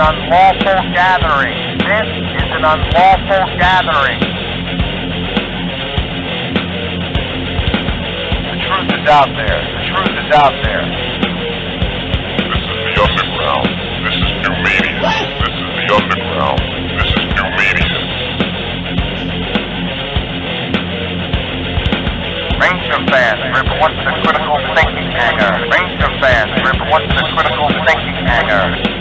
an unlawful gathering. This is an unlawful gathering. The truth is out there. The truth is out there. This is the underground. This is new media. This is the underground. This is new media. Ranger fans, report to the critical thinking hangar. Ranger fans, report to the critical thinking hangar.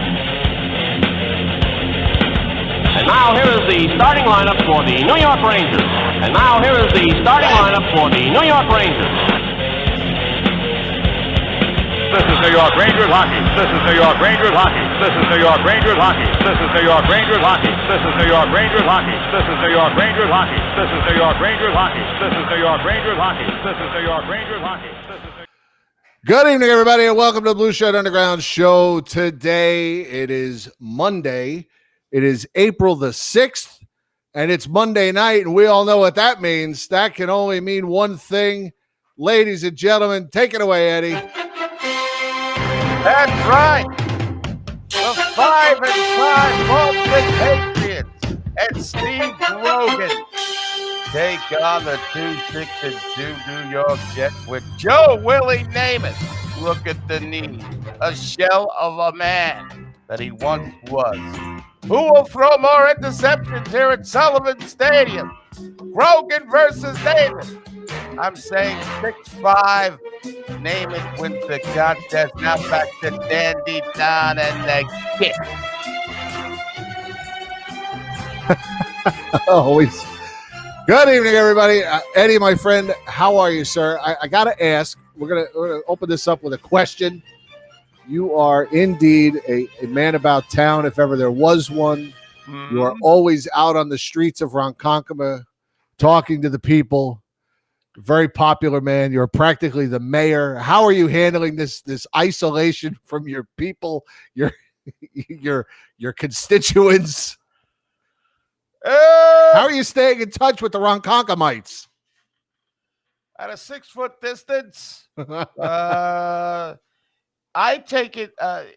And now here is the starting lineup for the New York Rangers. And now here is the starting lineup for the New York Rangers. This is New York Rangers hockey. This is New York Rangers hockey. This is New York Rangers hockey. This is New York Rangers hockey. This is New York Rangers hockey. This is New York Rangers hockey. This is New York Rangers hockey. This is New York Rangers hockey. This is New York Rangers hockey. Good evening, everybody, and welcome to the Blueshirt Underground Show. Today, it is Monday. It is April the 6th, and it's Monday night, and we all know what that means. That can only mean one thing. Ladies and gentlemen, take it away, Eddie. That's right. The 5-5 Boston Patriots and Steve Grogan take on the 2-6-2 New York Jets with Joe Willie Namath. Look at the knee, a shell of a man that he once was. Who will throw more interceptions here at Sullivan Stadium? Grogan versus Namath. I'm saying 6-5. Namath wins the contest. Now back to Dandy Don and the kick. Always. Good evening, everybody. Eddie, my friend, how are you, sir? I got to ask. We're gonna open this up with a question. You are indeed a man about town, if ever there was one. Mm-hmm. You are always out on the streets of Ronkonkoma talking to the people. Very popular man. You're practically the mayor. How are you handling this isolation from your people, your constituents? How are you staying in touch with the Ronkonkomites? At a 6-foot distance, I take it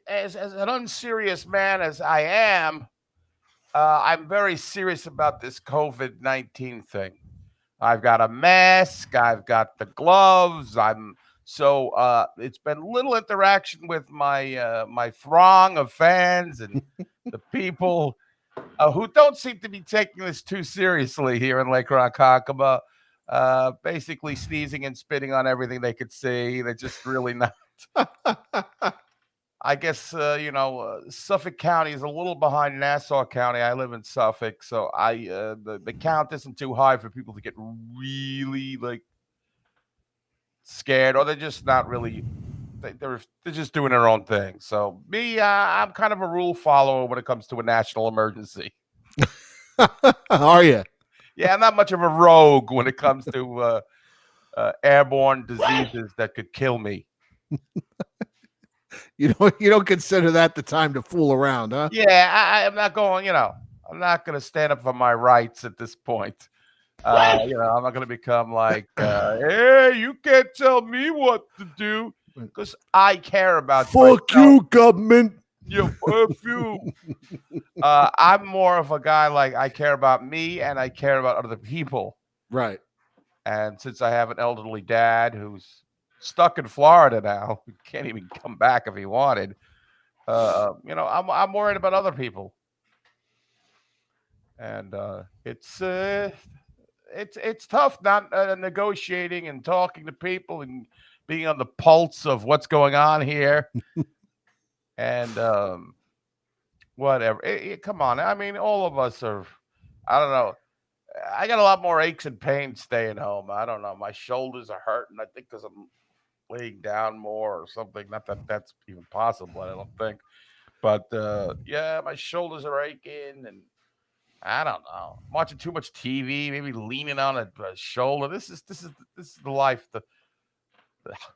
as an unserious man as I am. I'm very serious about this COVID-19 thing. I've got a mask. I've got the gloves. It's been little interaction with my my throng of fans and the people who don't seem to be taking this too seriously here in Lake Ronkonkoma. Basically sneezing and spitting on everything they could see. They're just really not. I guess, Suffolk County is a little behind Nassau County. I live in Suffolk, so the count isn't too high for people to get really, scared, or they're just not really – they're just doing their own thing. So me, I'm kind of a rule follower when it comes to a national emergency. Are you? Yeah, I'm not much of a rogue when it comes to airborne diseases that could kill me. You don't consider that the time to fool around, huh? Yeah, I'm not going, I'm not going to stand up for my rights at this point. I'm not going to become like, hey, you can't tell me what to do because I care about fuck you, government. Yeah, fuck you. I'm more of a guy like I care about me and I care about other people. Right. And since I have an elderly dad who's stuck in Florida now, he can't even come back if he wanted. I'm worried about other people, and it's tough not negotiating and talking to people and being on the pulse of what's going on here. And whatever. Come on, I mean, all of us are. I don't know. I got a lot more aches and pains staying home. I don't know. My shoulders are hurting. I think because I'm laying down more or something. Not that that's even possible, I don't think. But my shoulders are aching, and I don't know. I'm watching too much TV, maybe leaning on a shoulder. This is the life, the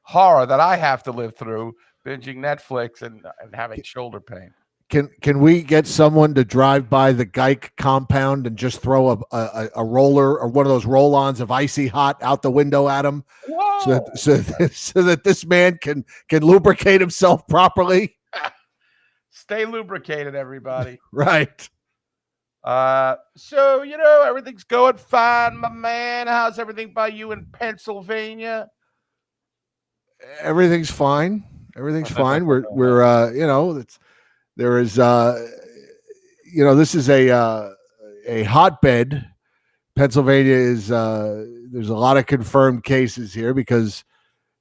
horror that I have to live through, binging Netflix and having shoulder pain. Can we get someone to drive by the Geik compound and just throw a roller or one of those roll-ons of Icy Hot out the window at him, so that this man can lubricate himself properly? Stay lubricated, everybody. Right. So everything's going fine, my man. How's everything by you in Pennsylvania? Everything's fine. Everything's fine. We're there is this is a hotbed. Pennsylvania is there's a lot of confirmed cases here because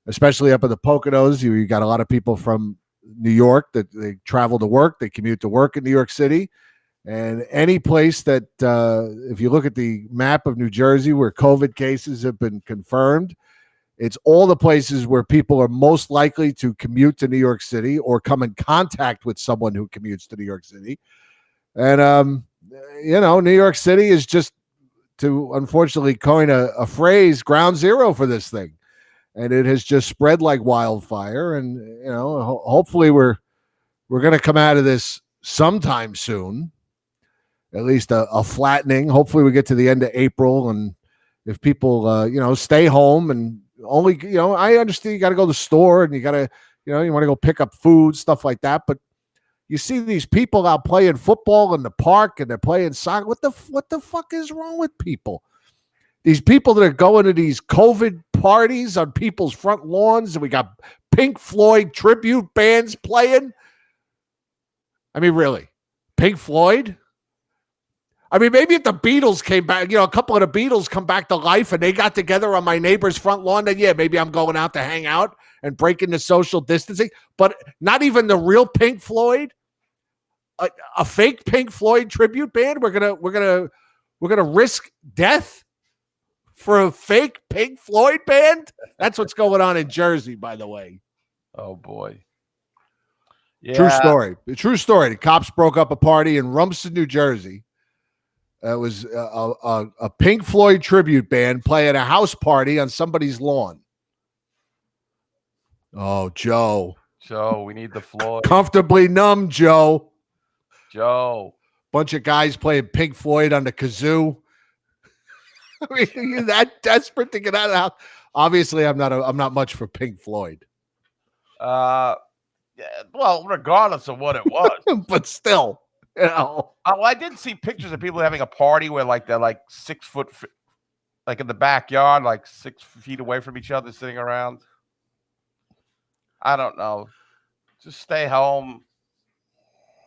especially up in the Poconos, you got a lot of people from New York that they travel to work, they commute to work in New York City. And any place that, if you look at the map of New Jersey where COVID cases have been confirmed, it's all the places where people are most likely to commute to New York City or come in contact with someone who commutes to New York City. And, New York City is just, to unfortunately coin a phrase, ground zero for this thing. And it has just spread like wildfire. And, hopefully we're going to come out of this sometime soon. At least a flattening. Hopefully we get to the end of April, and if people, stay home and only, I understand you got to go to the store and you got to, you want to go pick up food, stuff like that. But you see these people out playing football in the park and they're playing soccer. What the fuck is wrong with people? These people that are going to these COVID parties on people's front lawns, and we got Pink Floyd tribute bands playing. I mean, really, Pink Floyd? I mean, maybe if the Beatles came back, a couple of the Beatles come back to life and they got together on my neighbor's front lawn, then yeah, maybe I'm going out to hang out and break into social distancing. But not even the real Pink Floyd, a fake Pink Floyd tribute band. We're gonna risk death for a fake Pink Floyd band. That's what's going on in Jersey, by the way. Oh boy. Yeah. True story. True story. The cops broke up a party in Rumson, New Jersey. It was a Pink Floyd tribute band playing a house party on somebody's lawn. Oh, Joe. Joe, we need the Floyd. Comfortably numb, Joe. Joe. Bunch of guys playing Pink Floyd on the kazoo. I mean, are you that desperate to get out of the house? Obviously, I'm not much for Pink Floyd. Yeah, well, regardless of what it was. But still. Well, I did see pictures of people having a party where they're 6 foot, in the backyard, 6 feet away from each other, sitting around. I don't know. Just stay home.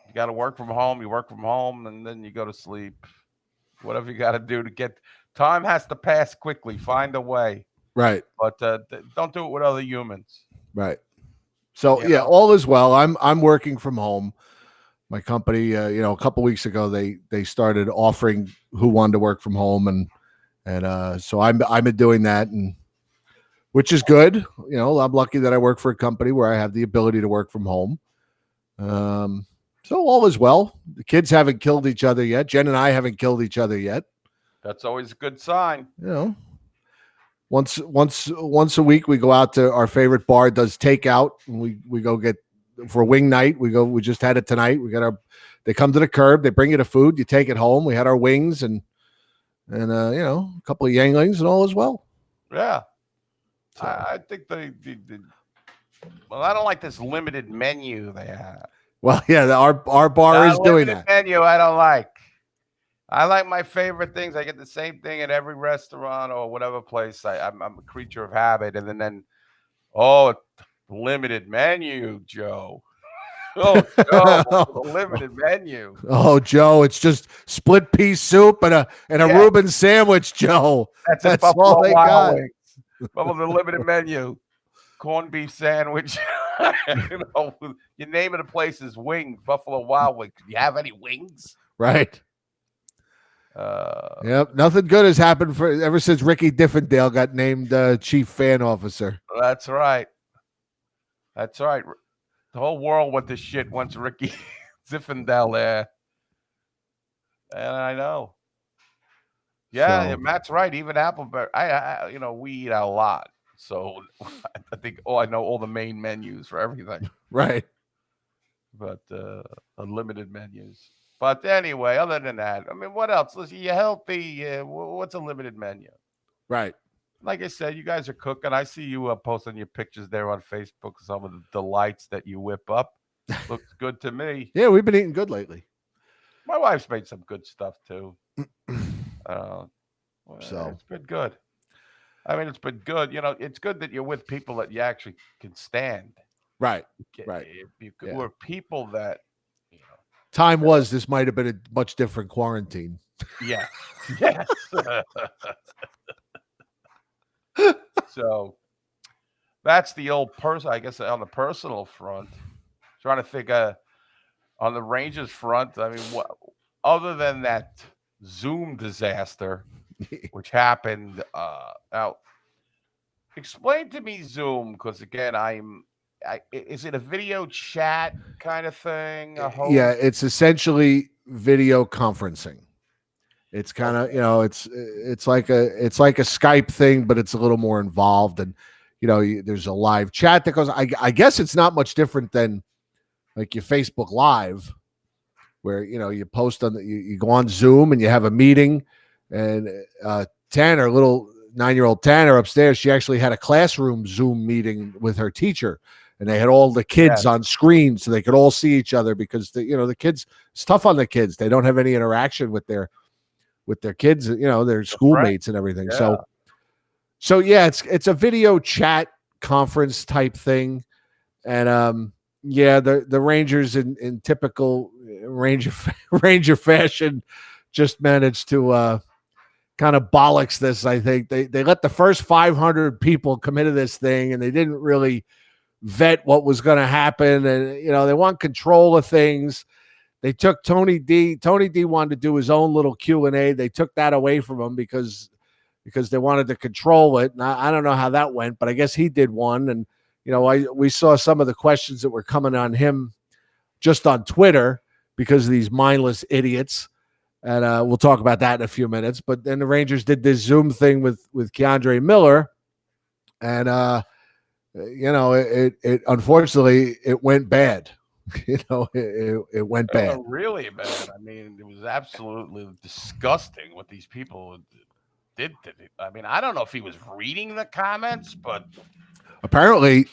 You got to work from home. You work from home, and then you go to sleep. Whatever you got to do to get time has to pass quickly. Find a way. Right. But don't do it with other humans. Right. So all is well. I'm working from home. My company, a couple weeks ago, they started offering who wanted to work from home, and so I've been doing that, and which is good. I'm lucky that I work for a company where I have the ability to work from home. So all is well. The kids haven't killed each other yet. Jen and I haven't killed each other yet. That's always a good sign. Once a week we go out to our favorite bar. Does takeout, and we go get. For wing night, we just had it tonight. They come to the curb, they bring you the food, you take it home. We had our wings and a couple of Yanglings, and all is well. Yeah. So. I think I don't like this limited menu they have. Well, yeah, our bar is doing that. Menu I don't like. I like my favorite things. I get the same thing at every restaurant or whatever place. I'm a creature of habit, and then limited menu, Joe. Oh, Joe, limited menu. Oh, Joe, it's just split pea soup and a Reuben sandwich, Joe. That's all they got. Buffalo limited menu, corned beef sandwich. Your name of the place is Wings, Buffalo Wild Wings. Do you have any wings? Right. Yep. Nothing good has happened ever since Ricky Diffendale got named chief fan officer. That's right. That's right. The whole world went to shit once Ricky Zinfandel there. And I know. Yeah, Matt's right. Even Appleberry. We eat out a lot. So I think I know all the main menus for everything. Right. But unlimited menus. But anyway, other than that, I mean, what else? Listen, you're healthy. What's a limited menu? Right. Like I said, you guys are cooking. I see you posting your pictures there on Facebook, some of the delights that you whip up. Looks good to me. Yeah, we've been eating good lately. My wife's made some good stuff too. So It's been good. I mean, it's been good. You know, it's good that you're with people that you actually can stand. right. If you Yeah. were people that, you know, Time was this might have been a much different quarantine. yes, yes. So that's the old person. I guess on the personal front, trying to think. On the Rangers front, I mean, what other than that Zoom disaster, which happened out. Explain to me Zoom, because again, is it a video chat kind of thing? A Yeah, host? it's essentially video conferencing. It's kind of, Okay. it's like a Skype thing, but it's a little more involved. And there's a live chat that goes. I guess it's not much different than like your Facebook Live, where you post you go on Zoom and you have a meeting. And Tanner, little 9-year-old Tanner upstairs, she actually had a classroom Zoom meeting with her teacher, and they had all the kids Yes. on screen so they could all see each other, because the kids, it's tough on the kids. They don't have any interaction with their kids, their schoolmates and everything. Yeah. So yeah, it's a video chat conference type thing. And yeah, the Rangers in typical Ranger fashion just managed to kind of bollocks this. I think they let the first 500 people come into this thing, and they didn't really vet what was going to happen, and they want control of things. They took Tony D. Tony D wanted to do his own little Q&A. They took that away from him because they wanted to control it. And I don't know how that went, but I guess he did one. And we saw some of the questions that were coming on him just on Twitter because of these mindless idiots. And we'll talk about that in a few minutes. But then the Rangers did this Zoom thing with Keandre Miller, and it unfortunately it went bad. It went bad. Really bad. I mean, it was absolutely disgusting what these people did to me. I mean, I don't know if he was reading the comments, but apparently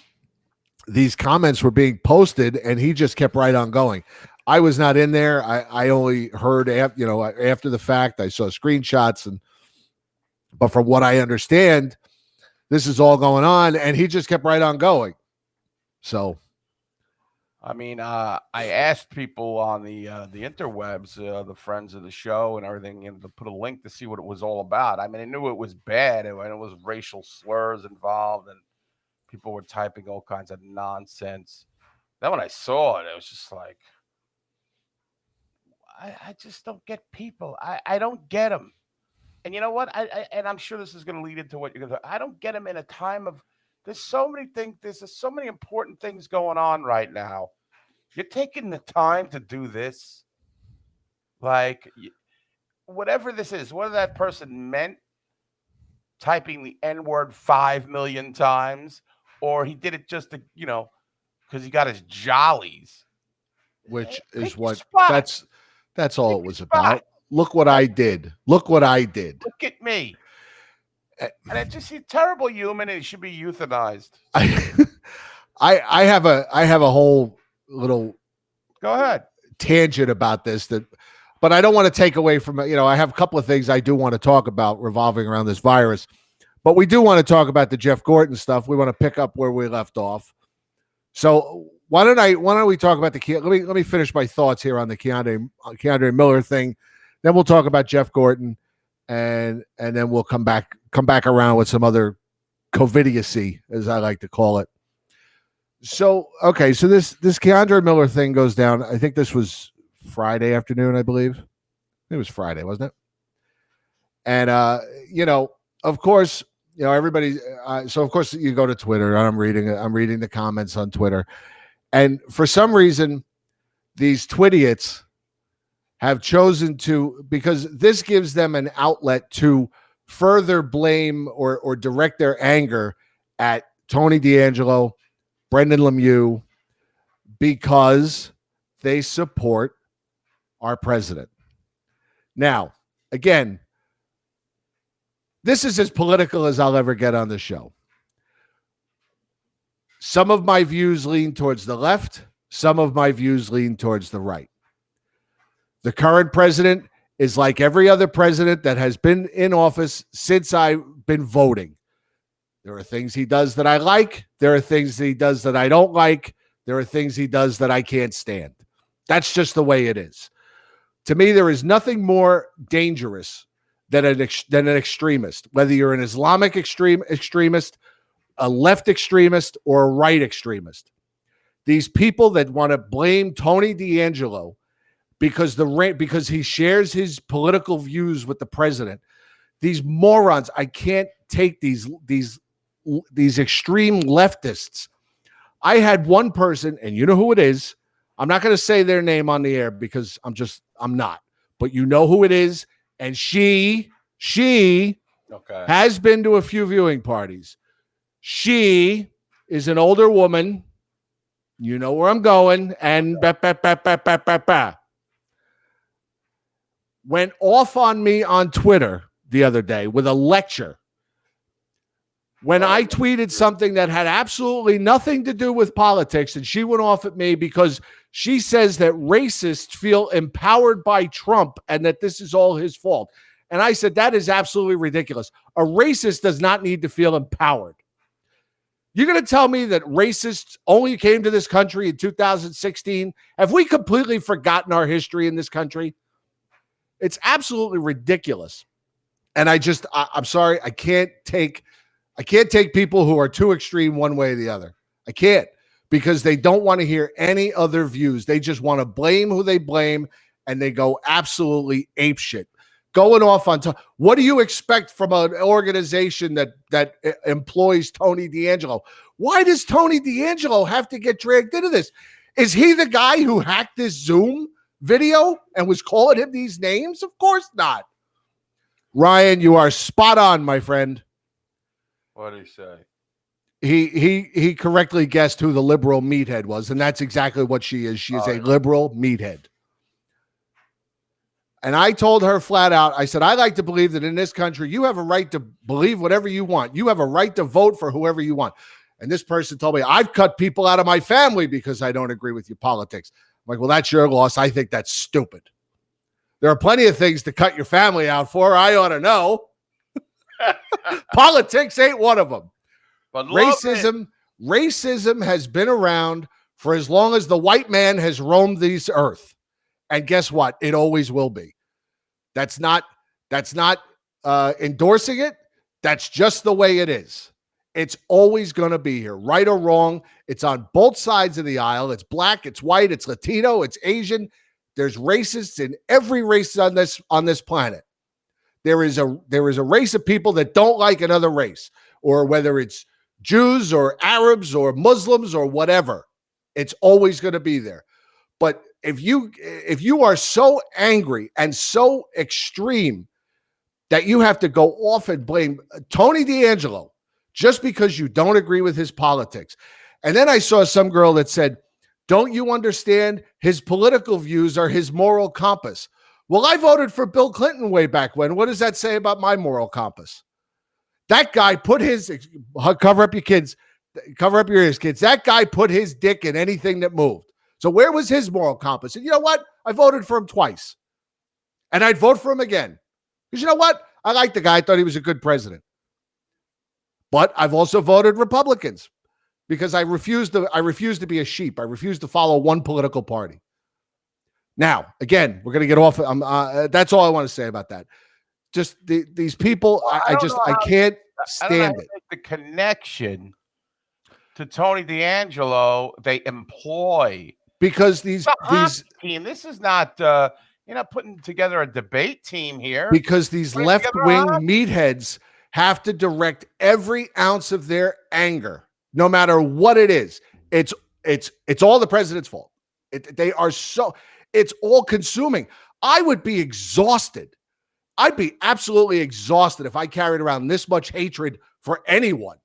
these comments were being posted and he just kept right on going. I was not in there. I only heard after the fact. I saw screenshots, but from what I understand, this is all going on, and he just kept right on going. So, I mean, I asked people on the interwebs, the friends of the show and everything, to put a link to see what it was all about. I mean, I knew it was bad, and it was racial slurs involved, and people were typing all kinds of nonsense. Then when I saw it, it was just like, I just don't get people. I don't get them. And you know what? And I'm sure this is going to lead into what you're going to. I don't get them in a time of. There's so many things. There's so many important things going on right now. You're taking the time to do this, like whatever this is, whether that person meant typing the N word 5 million times, or he did it just to because he got his jollies, which pick is your what spot. that's all Pick it was your spot. about. Look what I did. Look what I did. Look at me. And it's just a terrible human, and he should be euthanized. I have a whole little Go ahead. tangent about this, but I don't want to take away from it. I have a couple of things I do want to talk about revolving around this virus, but we do want to talk about the Jeff Gordon stuff. We want to pick up where we left off. So why don't we talk about let me finish my thoughts here on the Keandre Miller thing. Then we'll talk about Jeff Gordon, and then we'll come back around with some other COVIDiocy, as I like to call it. So, okay, so this Keandre Miller thing goes down. I think this was Friday afternoon, I believe. It was Friday, wasn't it? And of course, everybody. So of course, you go to Twitter. I'm reading the comments on Twitter, and for some reason, these Twidiots have chosen to, because this gives them an outlet to further blame or direct their anger at Tony D'Angelo, Brendan Lemieux, because they support our president. Now, again, this is as political as I'll ever get on the show. Some of my views lean towards the left. some of my views lean towards the right. The current president is like every other president that has been in office since I've been voting. There are things he does that I like. There are things he does that I don't like. There are things he does that I can't stand. That's just the way it is. To me, there is nothing more dangerous than an extremist, whether you're an Islamic extremist, a left extremist, or a right extremist. These people that want to blame Tony D'Angelo because he shares his political views with the president. These morons, I can't take these extreme leftists. I had one person, and you know who it is. I'm not going to say their name on the air because I'm not. But you know who it is, and she has been to a few viewing parties. She is an older woman. You know where I'm going, and went off on me on Twitter the other day with a lecture when I tweeted something that had absolutely nothing to do with politics, and she went off at me because she says that racists feel empowered by Trump and that this is all his fault. And I said, that is absolutely ridiculous. A racist does not need to feel empowered. You're going to tell me that racists only came to this country in 2016? Have we completely forgotten our history in this country? It's absolutely ridiculous. And I'm sorry, I can't take people who are too extreme one way or the other. I can't, because they don't want to hear any other views. They just want to blame who they blame, and they go absolutely apeshit. Going off on what do you expect from an organization that employs Tony D'Angelo? Why does Tony D'Angelo have to get dragged into this? Is he the guy who hacked this Zoom video and was calling him these names? Of course not. Ryan, you are spot on, my friend. What did he say? He correctly guessed who the liberal meathead was, and that's exactly what she is. She is a liberal meathead. And I told her flat out, I said, I like to believe that in this country, you have a right to believe whatever you want. You have a right to vote for whoever you want. And this person told me, I've cut people out of my family because I don't agree with your politics. I'm like, well, that's your loss. I think that's stupid. There are plenty of things to cut your family out for. I ought to know. Politics ain't one of them. But racism has been around for as long as the white man has roamed this earth. And guess what? It always will be. That's not endorsing it. That's just the way it is. It's always going to be here, right or wrong. It's on both sides of the aisle. It's black, it's white, it's Latino, it's Asian. There's racists in every race on this planet. There is a race of people that don't like another race, or whether it's Jews or Arabs or Muslims or whatever. It's always going to be there. But if you are so angry and so extreme that you have to go off and blame Tony D'Angelo just because you don't agree with his politics. And then I saw some girl that said, don't you understand? His political views are his moral compass. Well, I voted for Bill Clinton way back when. What does that say about my moral compass? That guy put cover up your ears, kids. That guy put his dick in anything that moved. So where was his moral compass? And you know what? I voted for him twice. And I'd vote for him again. Because you know what? I liked the guy. I thought he was a good president. But I've also voted Republicans because I refuse to be a sheep. I refuse to follow one political party. Now, again, we're going to get off. That's all I want to say about that. Just these people, I can't stand it. The connection to Tony D'Angelo they employ. Because these team. This is not you're not putting together a debate team here. Because these left-wing meatheads have to direct every ounce of their anger, no matter what it is. It's all the president's fault. It's all consuming. I would be exhausted. I'd be absolutely exhausted if I carried around this much hatred for anyone.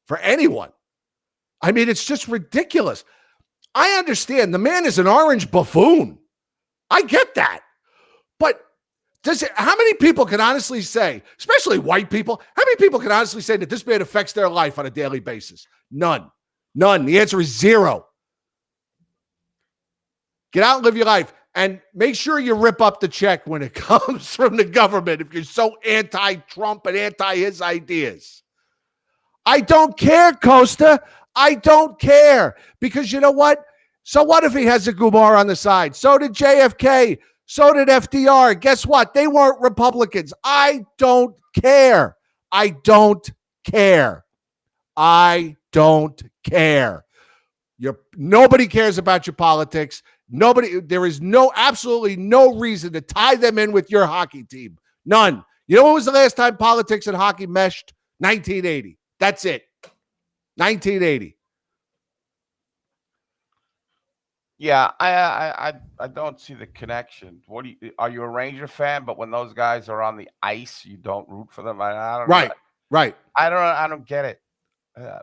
For anyone. I mean, it's just ridiculous. I understand the man is an orange buffoon. I get that. But how many people can honestly say, especially white people, how many people can honestly say that this man affects their life on a daily basis? None. The answer is zero. Get out and live your life. And make sure you rip up the check when it comes from the government if you're so anti-Trump and anti his ideas. I don't care, Costa. I don't care. Because you know what? So what if he has a Gumar on the side? So did JFK. So did FDR. Guess what? They weren't Republicans. I don't care. I don't care. I don't care. Nobody cares about your politics. There is absolutely no reason to tie them in with your hockey team. None. You know when was the last time politics and hockey meshed? 1980. That's it. 1980. Yeah, I don't see the connection. Are you a Ranger fan? But when those guys are on the ice, you don't root for them. I don't Right. know. Right. I don't get it. I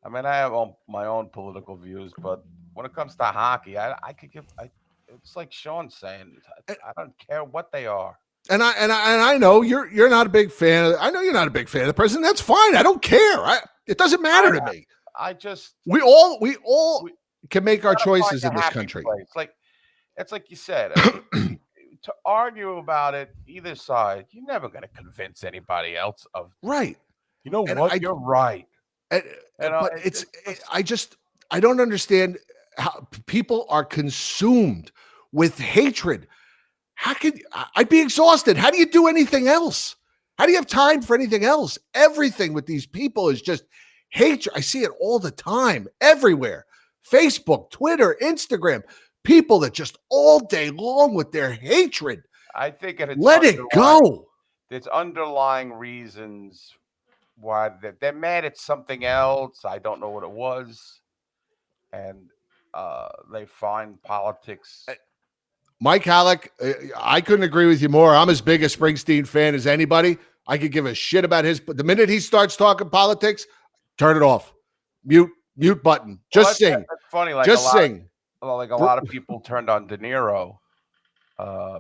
mean, I have my own political views, but when it comes to hockey, it's like Sean's saying, I don't care what they are. And I know you're not a big fan. I know you're not a big fan of the president. That's fine. I don't care. It doesn't matter to me. We all can make our choices in this country. It's like you said. To argue about it, either side, you're never going to convince anybody else of right. You know what? You're right. But I don't understand how people are consumed with hatred. I'd be exhausted. How do you do anything else? How do you have time for anything else? Everything with these people is just hatred. I see it all the time, everywhere. Facebook, Twitter, Instagram, people that just all day long with their hatred. I think let it go. There's underlying reasons why they're mad at something else. I don't know what it was. And they find politics. Mike Halleck, I couldn't agree with you more. I'm as big a Springsteen fan as anybody. I could give a shit about but the minute he starts talking politics, turn it off. Mute button. Just sing. That's funny. Sing. A lot of people turned on De Niro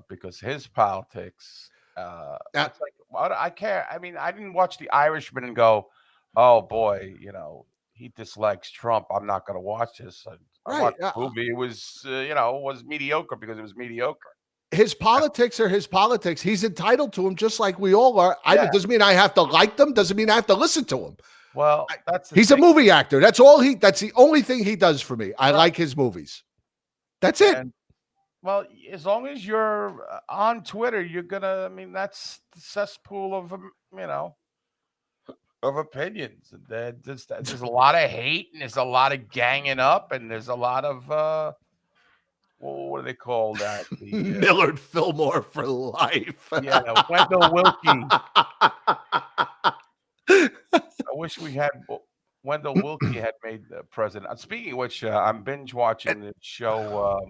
because his politics. It's like, why do I care? I mean, I didn't watch The Irishman and go, oh boy, he dislikes Trump. I'm not going to watch this. I watched the movie. It was, was mediocre because it was mediocre. His politics are his politics. He's entitled to them just like we all are. It doesn't mean I have to like them. Doesn't mean I have to listen to them. Well, he's a movie actor. That's the only thing he does for me. I like his movies. That's it. Well, as long as you're on Twitter, you're gonna. I mean, that's the cesspool of of opinions. There's a lot of hate, and there's a lot of ganging up, and there's a lot of what do they call that? Millard Fillmore for life. Yeah, Wendell Willkie. I wish we had Wendell Willkie had made the president. Speaking of which, I'm binge watching the show.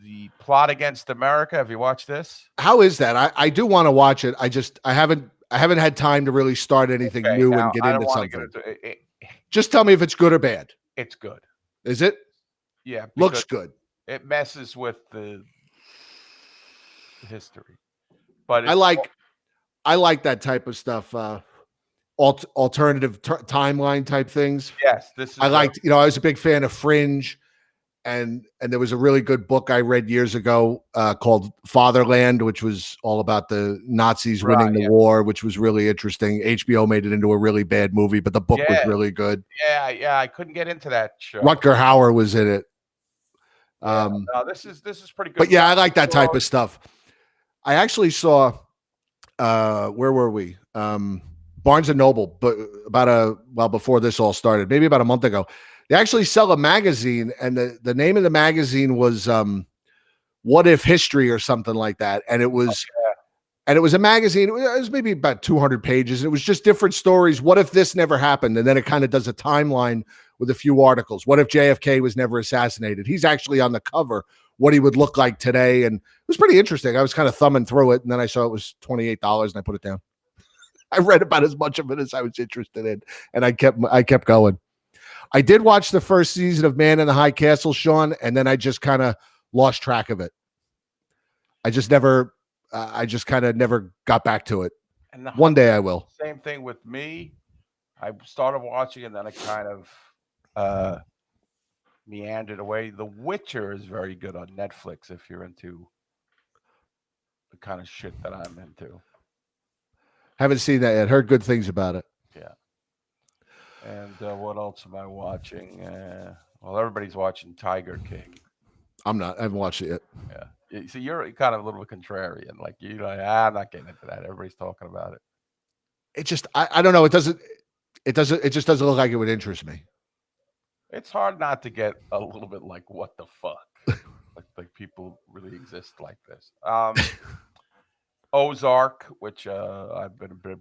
The Plot Against America. Have you watched this? How is that? I do want to watch it. I haven't had time to really start anything new and get into something. Just tell me if it's good or bad. It's good. Is it? Yeah. Looks good. It messes with the history. But I like that type of stuff. Alternative timeline type things. Yes. I was a big fan of Fringe. And there was a really good book I read years ago called Fatherland, which was all about the Nazis winning the war, which was really interesting. HBO made it into a really bad movie, but the book was really good. Yeah, I couldn't get into that show. Rutger Hauer was in it. No, this is pretty good. But yeah, I like that type of stuff. I actually saw where were we? Barnes and Noble, but before this all started, maybe about a month ago. They actually sell a magazine, and the name of the magazine was What If History or something like that. And it was a magazine. It was maybe about 200 pages. And it was just different stories. What if this never happened? And then it kind of does a timeline with a few articles. What if JFK was never assassinated? He's actually on the cover, what he would look like today. And it was pretty interesting. I was kind of thumbing through it, and then I saw it was $28 and I put it down. I read about as much of it as I was interested in, and I kept going. I did watch the first season of Man in the High Castle, Sean, and then I just kind of lost track of it. I just kind of never got back to it. And one day I will. Same thing with me. I started watching and then I kind of meandered away. The Witcher is very good on Netflix if you're into the kind of shit that I'm into. Haven't seen that yet. Heard good things about it. Yeah. And what else am I watching? Well, everybody's watching Tiger King. I'm not. I haven't watched it yet. Yeah. See, you're kind of a little bit contrarian. Like, I'm not getting into that. Everybody's talking about it. It just, I don't know. It just doesn't look like it would interest me. It's hard not to get a little bit like, what the fuck? like people really exist like this. Ozark, which I've been a big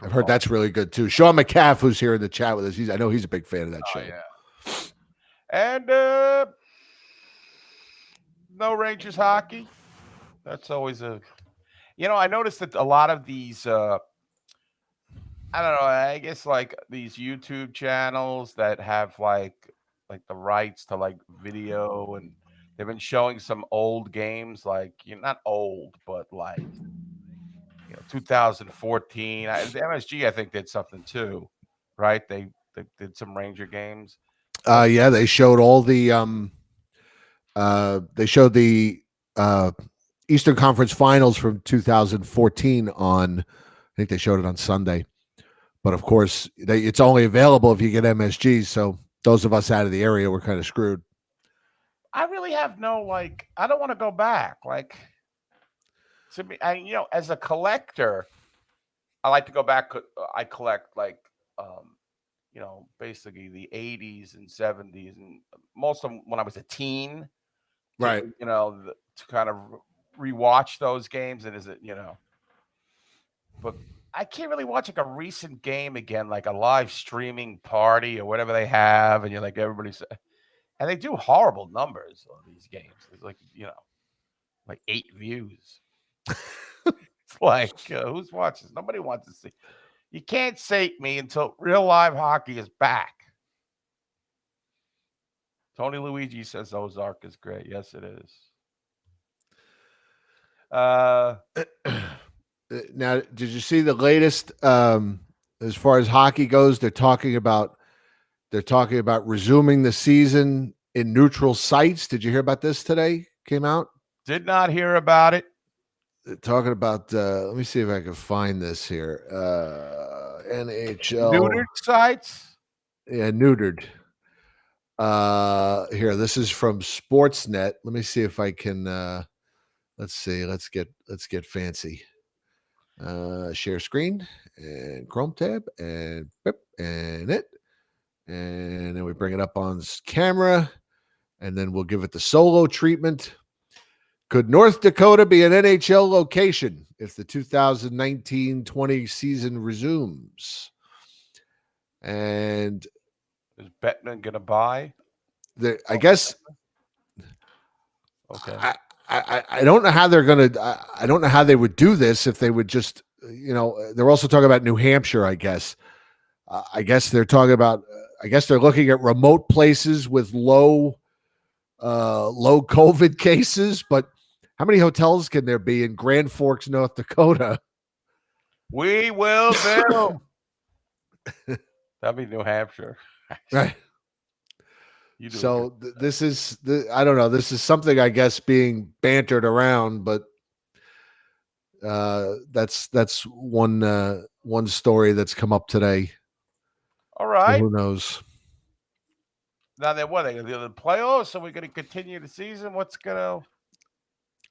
I've heard that's really good too. Sean McCaff, who's here in the chat with us, I know he's a big fan of that show. Yeah. And no Rangers hockey. That's always I noticed that a lot of these I don't know, I guess like these YouTube channels that have like the rights to like video, and they've been showing some old games, like not old, but like 2014. The MSG I think did something too, right? They did some Ranger games. Yeah, they showed all the Eastern Conference Finals from 2014 on. I think they showed it on Sunday. But of course, it's only available if you get MSG. So those of us out of the area were kind of screwed. I really have no I don't want to go back. Like, to me, as a collector, I like to go back. I collect basically the 80s and 70s, and most of them when I was a teen. Right. To kind of rewatch those games, and but I can't really watch like a recent game again, like a live streaming party or whatever they have, and you're like everybody's, and they do horrible numbers on these games. It's like 8 views. It's like who's watching? Nobody wants to see. You can't sate me until real live hockey is back. Tony Luigi says Ozark is great. Yes, it is. Now, did you see the latest? As far as hockey goes, they're talking about resuming the season in neutral sites. Did you hear about this today? Came out. Did not hear about it. They're talking about. Let me see if I can find this here. NHL neutered sites. Yeah, neutered. Here, this is from Sportsnet. Let me see if I can. Let's see. Let's get fancy. Share screen and Chrome tab and and then we bring it up on camera, and then we'll give it the solo treatment. Could North Dakota be an NHL location if the 2019-20 season resumes? And is Bettman gonna buy? I guess. Okay. I don't know how they're going to. I don't know how they would do this if they would just. They're also talking about New Hampshire. I guess. I guess they're talking about. I guess they're looking at remote places with low COVID cases. But how many hotels can there be in Grand Forks, North Dakota? We will build. That'd be New Hampshire, right? So this is I don't know. This is something I guess being bantered around, but that's one story that's come up today. All right. So who knows? Now they're going to do the playoffs? So we're going to continue the season. What's going to?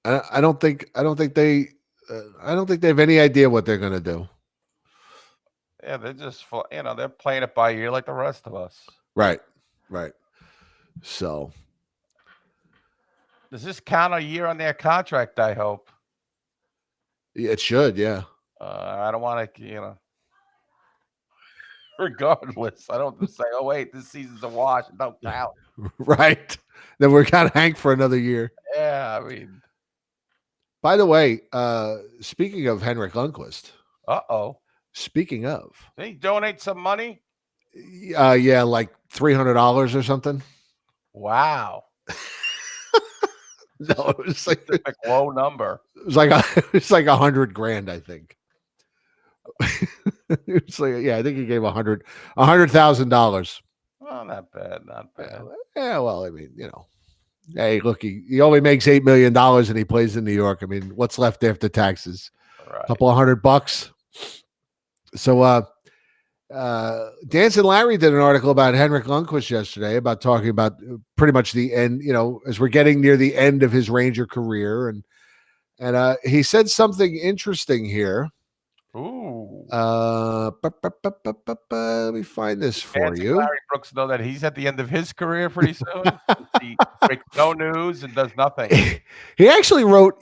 I don't think they have any idea what they're going to do. Yeah, they're just they're playing it by ear like the rest of us. Right. So, does this count a year on their contract? I hope it should. Yeah. I don't want to, regardless. I don't say, "Oh wait, this season's a wash." Don't count. Right. Then we're kind of Hank for another year. Yeah, I mean. By the way, speaking of Henrik Lundqvist. Speaking of, did he donate some money? Yeah, like $300 or something. Wow. No, it was like a low number. It was like $100,000, I think. It's like, yeah, I think he gave $100,000. Well, not bad, not bad. Yeah, well, I mean, hey, look, he only makes $8 million and he plays in New York. I mean, what's left after taxes? Right. A couple of $100. So, Dance and Larry did an article about Henrik Lundqvist yesterday about talking about pretty much the end, as we're getting near the end of his Ranger career. And he said something interesting here. Ooh. Let me find this for Dancing you. Larry Brooks know that he's at the end of his career pretty soon. He breaks no news and does nothing. He actually wrote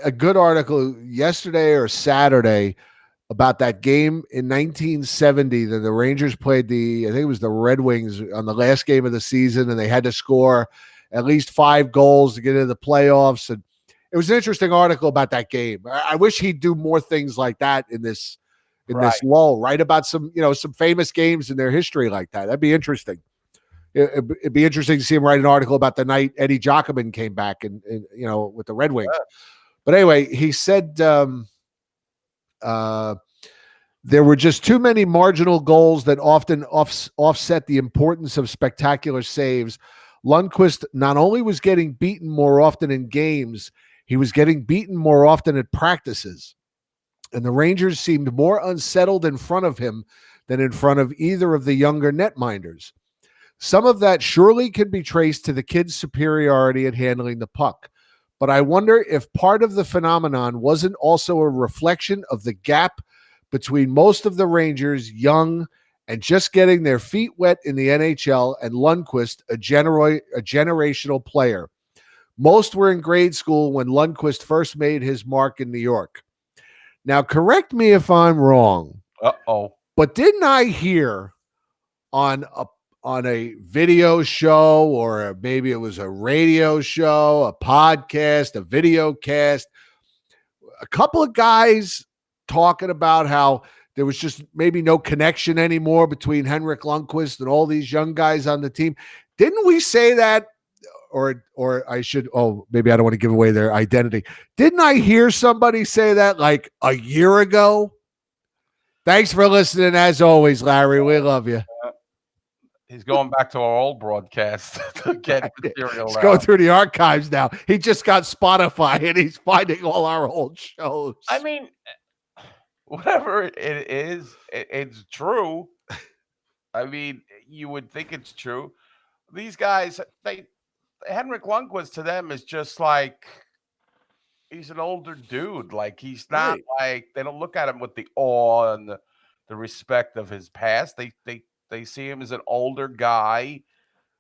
a good article yesterday or Saturday about that game in 1970 that the Rangers played I think it was the Red Wings on the last game of the season, and they had to score at least 5 goals to get into the playoffs. And it was an interesting article about that game. I wish he'd do more things like that in this lull, write about some famous games in their history like that. That'd be interesting. It'd be interesting to see him write an article about the night Eddie Jockerman came back and with the Red Wings. Yeah. But anyway, he said there were just too many marginal goals that often offset the importance of spectacular saves. Lundqvist not only was getting beaten more often in games, he was getting beaten more often at practices. And the Rangers seemed more unsettled in front of him than in front of either of the younger netminders. Some of that surely can be traced to the kid's superiority at handling the puck. But I wonder if part of the phenomenon wasn't also a reflection of the gap between most of the Rangers, young and just getting their feet wet in the NHL, and Lundqvist, a generational player. Most were in grade school when Lundqvist first made his mark in New York. Now, correct me if I'm wrong. Uh-oh. But didn't I hear on a video show, or maybe it was a radio show, a podcast, a video cast, a couple of guys talking about how there was just maybe no connection anymore between Henrik Lundqvist and all these young guys on the team. Didn't we say that? Or I should, maybe I don't want to give away their identity. Didn't I hear somebody say that like a year ago? Thanks for listening. As always, Larry, we love you. He's going back to our old broadcast to get material. He's going through the archives now. He just got Spotify and he's finding all our old shows. I mean, whatever it is, it's true. I mean, you would think it's true. These guys, Henrik Lundqvist to them is just like, he's an older dude. Like, he's not like, they don't look at him with the awe and the respect of his past. They see him as an older guy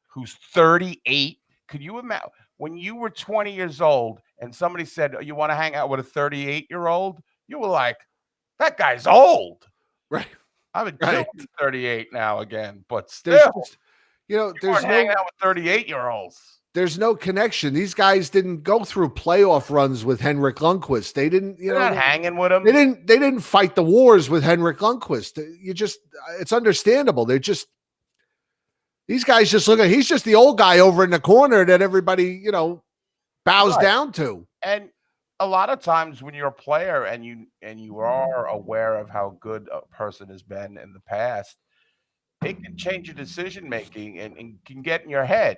who's 38. Could you imagine when you were 20 years old and somebody said, you want to hang out with a 38-year-old? You were like, that guy's old. Right. I'm a 38 now again, but still, there's hanging out with 38-year-olds. There's no connection. These guys didn't go through playoff runs with Henrik Lundqvist. They didn't, They're not hanging with him. They didn't fight the wars with Henrik Lundqvist. It's understandable. These guys just look at, he's just the old guy over in the corner that everybody, bows down to. And a lot of times when you're a player and you are aware of how good a person has been in the past, it can change your decision making and can get in your head.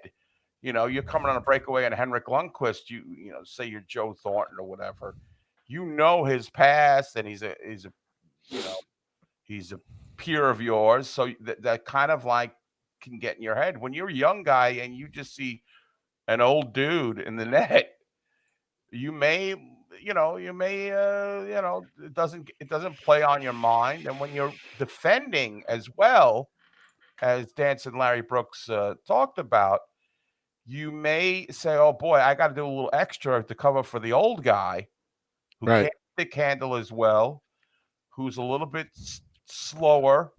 You're coming on a breakaway on Henrik Lundqvist. You say you're Joe Thornton or whatever. His past, and he's a peer of yours. So that kind of like can get in your head. When you're a young guy and you just see an old dude in the net, it doesn't play on your mind. And when you're defending as well, as Dance and Larry Brooks talked about, you may say, oh boy, I got to do a little extra to cover for the old guy who can't stick handle as well, who's a little bit slower,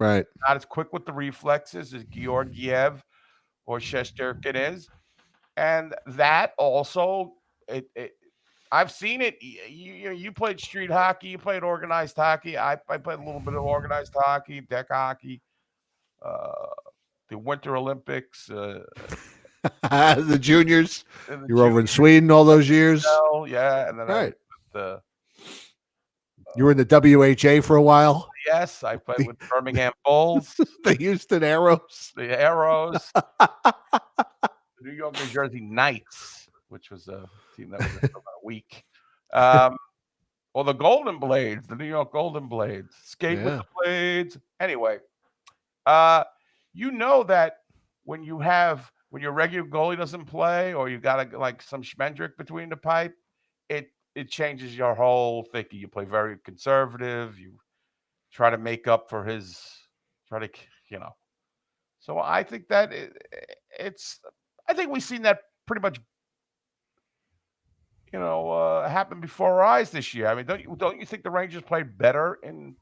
right? Not as quick with the reflexes as Georgiev or Shesterkin is. And that also, I've seen it. You played street hockey, you played organized hockey. I played a little bit of organized hockey, deck hockey, the Winter Olympics, the juniors. You were over in Sweden all those years. Yeah, and then You were in the WHA for a while. Yes, I played with Birmingham Bulls, The Houston Arrows. the Arrows, the New York, New Jersey Knights, which was a team that was there for about a week. Or the Golden Blades, the New York Golden Blades. Skate with Yeah. the Blades. Anyway, you know that when your regular goalie doesn't play, or you got like some schmendrick between the pipe, it changes your whole thinking. You play very conservative. You try to make up for his, So I think that I think we've seen that pretty much, happen before our eyes this year. I mean, don't you think the Rangers played better in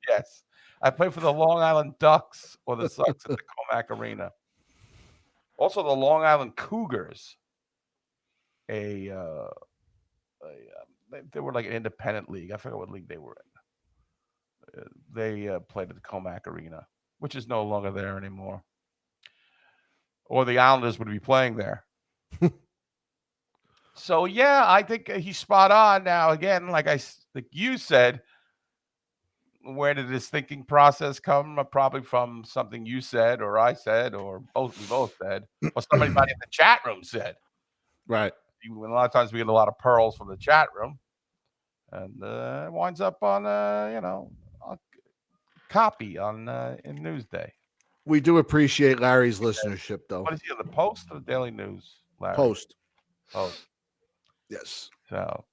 yes. I played for the Long Island Ducks or the Sox at the Comac Arena. Also, the Long Island Cougars. They were like an independent league. I forget what league they were in. They played at the Comac Arena, which is no longer there anymore. Or the Islanders would be playing there. So yeah, I think he's spot on. Now again, like you said, where did this thinking process come? Probably from something you said, or I said, or we both said, or somebody in the chat room said. Right. A lot of times we get a lot of pearls from the chat room, and it winds up on a copy on in Newsday. We do appreciate Larry's listenership, though. What is he on the Post or the Daily News, Larry? Post. Yes. So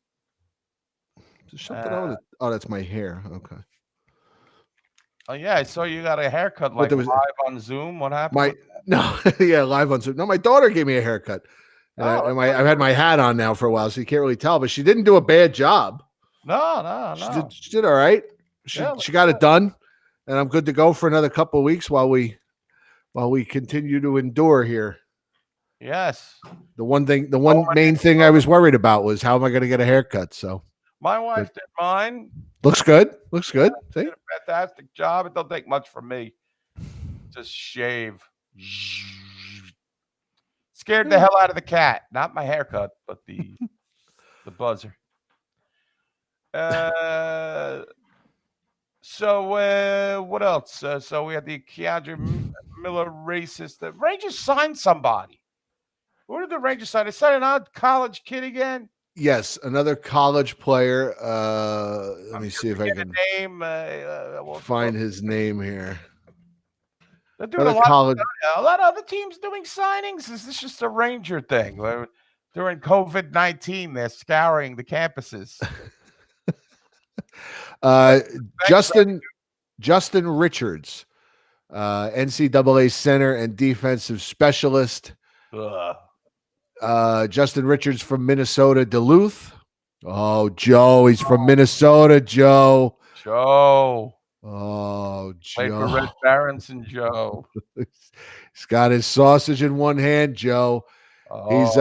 There's something on it. Oh, that's my hair. Okay. Oh yeah, I saw you got a haircut live on Zoom. What happened? Live on Zoom. No, my daughter gave me a haircut. And I've had my hat on now for a while, so you can't really tell. But she didn't do a bad job. No. She did all right. She got it done, and I'm good to go for another couple of weeks while we continue to endure here. Yes. The one main thing I was worried about was how am I going to get a haircut? So my wife did mine. Looks good. See? Did a fantastic job. It don't take much from me. Just shave. Scared the hell out of the cat. Not my haircut, but the buzzer. So what else? So we had the Keandre Miller racist. The Rangers signed somebody. Who did the Rangers sign? They signed an odd college kid again. Yes, another college player. Let me see if I can find his name here. They're doing a lot of other teams doing signings. Is this just a Ranger thing? During COVID-19, they're scouring the campuses. Justin Richards, NCAA center and defensive specialist. Justin Richards from Minnesota, Duluth. Oh, Joe, he's from Minnesota, Joe. Oh, Joe. Played for Red Barons and Joe. He's got his sausage in one hand, Joe. He's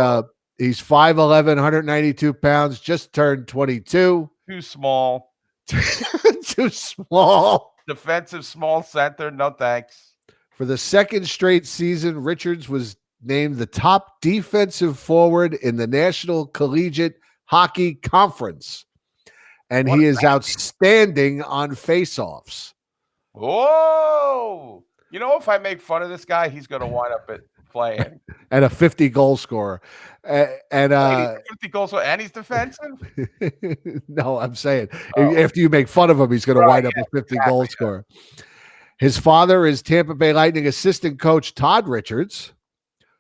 5'11", 192 pounds, just turned 22. Too small. Too small. Defensive small center, no thanks. For the second straight season, Richards was named the top defensive forward in the National Collegiate Hockey Conference. And he is outstanding on faceoffs. Whoa! You know, if I make fun of this guy, he's going to wind up playing. And a 50-goal scorer. He's a 50 goal scorer, and he's defensive? No, I'm saying after you make fun of him, he's going to wind up a 50-goal scorer. His father is Tampa Bay Lightning assistant coach Todd Richards,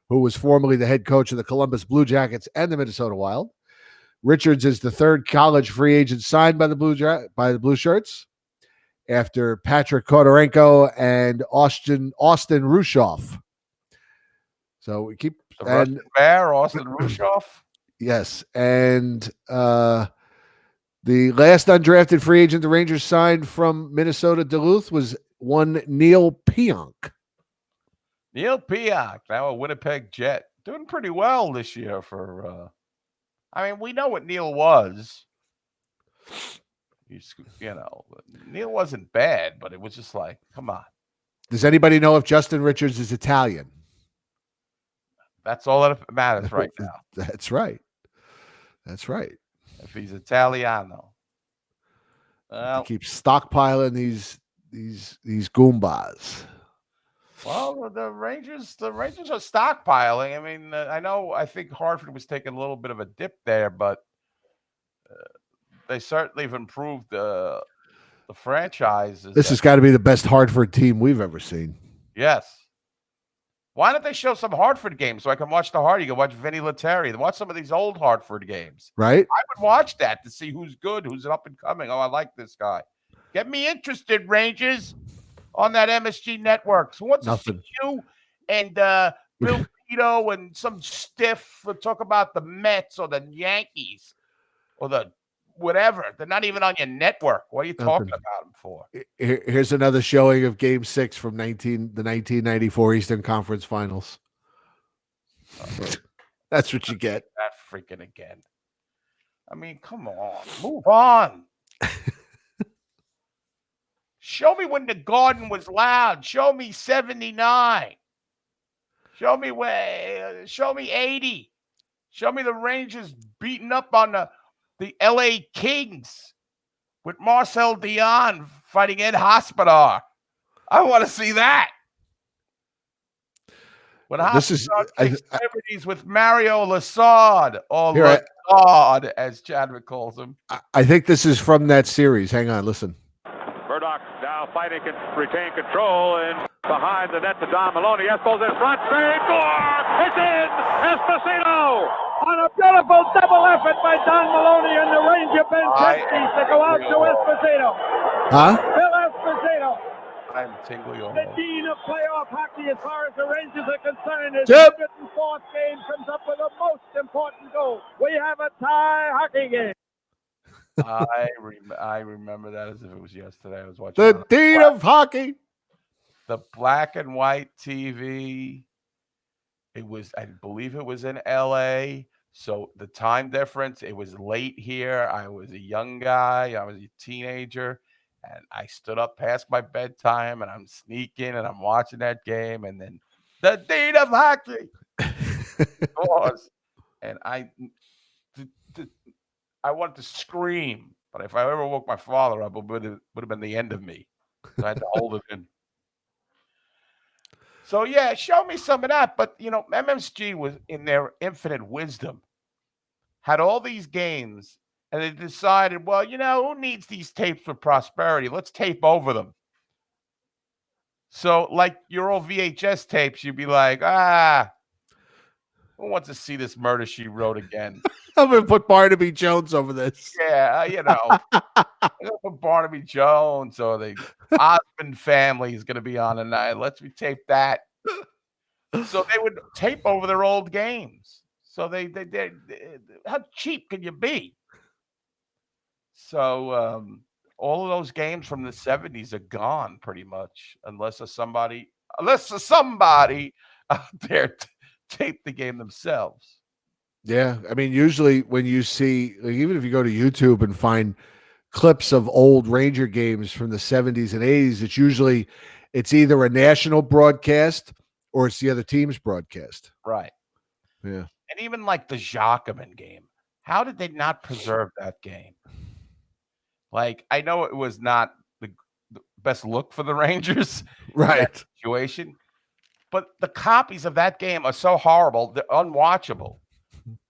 who was formerly the head coach of the Columbus Blue Jackets and the Minnesota Wild. Richards is the third college free agent signed by the Blueshirts after Patrick Kodorenko and Austin Rushoff. So we keep Russian Bear, Austin Rushoff. Yes, and the last undrafted free agent the Rangers signed from Minnesota Duluth was one Neil Pionk. Neil Pionk, now a Winnipeg Jet, doing pretty well this year for. I mean, we know what Neil was. Neil wasn't bad, but it was just like, come on. Does anybody know if Justin Richards is Italian? That's all that matters right now. That's right. if he's Italiano. To Well, keep stockpiling these Goombas. well, the Rangers are stockpiling. I mean, I think Hartford was taking a little bit of a dip there, but they certainly have improved the franchises. This has got to be the best Hartford team we've ever seen. Yes. Why don't they show some Hartford games so I can watch the Hart? You can watch Vinny Lettieri. Watch some of these old Hartford games. Right? I would watch that to see who's good, who's an up and coming. Oh, I like this guy. Get me interested, Rangers, on that MSG network. So what's to see Nothing. you and Bill Pito and some stiff talk about the Mets or the Yankees or the whatever. They're not even on your network. What are you talking about them for? Here's another showing of Game 6 from the 1994 Eastern Conference Finals. That's what you get. That freaking again. I mean, come on. Move on. Show me when the Garden was loud. Show me 79. Show me 80. Show me the Rangers beating up on the LA Kings with Marcel Dion fighting Ed Hospodar. I want to see that. When Hospodar takes liberties with Mario Lasard, or Lasard, as Chadwick calls him. I think this is from that series. Hang on, listen. Murdoch now fighting, retain control, and behind the net to Don Maloney. Espos in front, save, score! It's in! Esposito! On a beautiful double effort by Don Maloney and the Ranger bench to go out to Esposito. Huh? Bill Esposito. I'm tingly on The dean of playoff hockey as far as the Rangers are concerned. His Yep. 104th game comes up with the most important goal. We have a tie hockey game. I remember that as if it was yesterday. I was watching the dean of hockey. The black and white TV. It was, I believe it was in LA. So the time difference, it was late here. I was a young guy. I was a teenager. And I stood up past my bedtime and I'm sneaking and I'm watching that game. And then the dean of hockey scores. And I wanted to scream. But if I ever woke my father up, it would have been the end of me. So I had to hold it in. So, yeah, show me some of that. But, MSG was, in their infinite wisdom, had all these games, and they decided, well, who needs these tapes for prosperity? Let's tape over them. So, like your old VHS tapes, you'd be like, who wants to see this Murder, She Wrote again? I'm going to put Barnaby Jones over this. Yeah, I'm going to put Barnaby Jones or the Osmond family is going to be on tonight. Let's tape that. So they would tape over their old games. So they how cheap can you be? So all of those games from the 70s are gone pretty much, unless somebody out there tape the game themselves. Yeah, I mean, usually when you see, even if you go to YouTube and find clips of old Ranger games from the 70s and 80s, it's either a national broadcast or it's the other team's broadcast. Right. Yeah. And even like the Jacquemin game, how did they not preserve that game? Like, I know it was not the best look for the Rangers, right? In that situation, but the copies of that game are so horrible, they're unwatchable.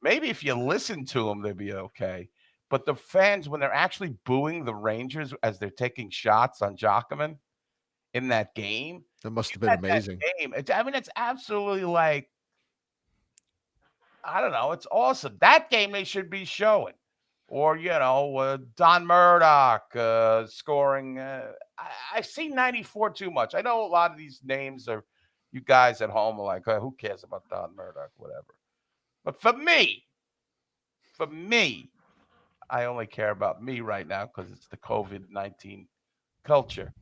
Maybe if you listen to them, they'd be okay. But the fans, when they're actually booing the Rangers as they're taking shots on Jacquemin in that game, that must have been amazing. It's absolutely like, I don't know. It's awesome. That game they should be showing. Or, Don Murdoch scoring. I've seen 94 too much. I know a lot of these names are, you guys at home are like, who cares about Don Murdoch, whatever. But for me, I only care about me right now because it's the COVID-19 culture.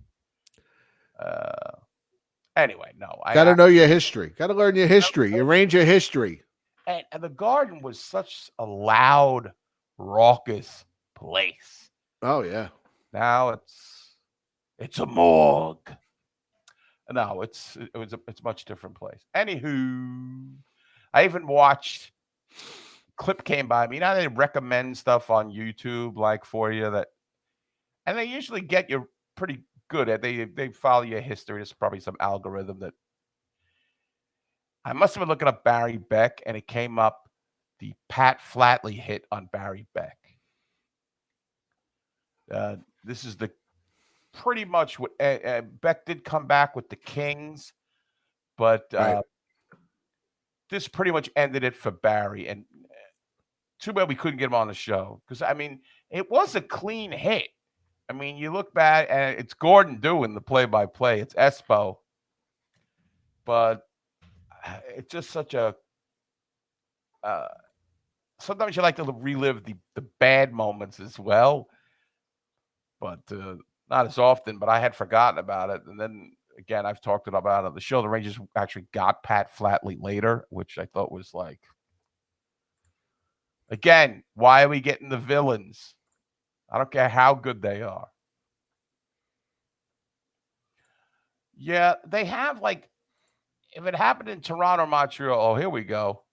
Anyway, no. Got to know your history. Got to learn your history, your Ranger history. And the Garden was such a loud, raucous place. Oh, yeah. Now it's a morgue. No, it's a much different place. Anywho, I even watched clip came by me. You know how they recommend stuff on YouTube like for you that, and they usually get you pretty good at. They follow your history. There's probably some algorithm that I must have been looking up Barry Beck, and it came up the Pat Flatley hit on Barry Beck. This is the pretty much what Beck did come back with the Kings, but Right. this pretty much ended it for Barry. And too bad we couldn't get him on the show because I mean it was a clean hit. I mean, you look back and it's Gordon doing the play-by-play. It's Espo, but it's just such a. Sometimes you like to relive the bad moments as well, but not as often. But I had forgotten about it, and then again, I've talked about it on the show. The Rangers actually got Pat Flatley later, which I thought was like, again, why are we getting the villains? I don't care how good they are. Yeah, they have like, if it happened in Toronto or Montreal, oh, here we go.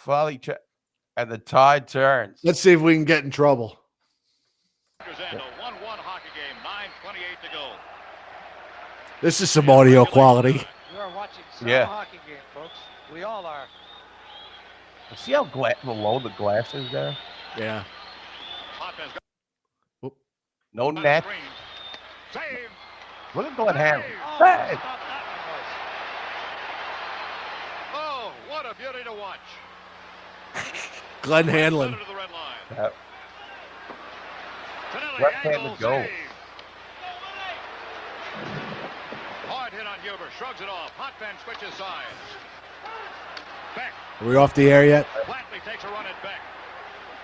And the tide turns. Let's see if we can get in trouble. And a 1-1 hockey game, 9:28 to go. This is some audio quality. You are watching some hockey game, folks. We all are. See how low the glass is there? Yeah. No net. Save. Look at Glenn Hanlon. Oh, stop that one, Oh, what a beauty to watch. Glenn Hanlon. To the red line. Yep. Tonelli, Left-handed angle goal. save. Hard hit on Huber, shrugs it off. Hot bench switches sides. Beck. Are we off the air yet? Flatley takes a run at Beck.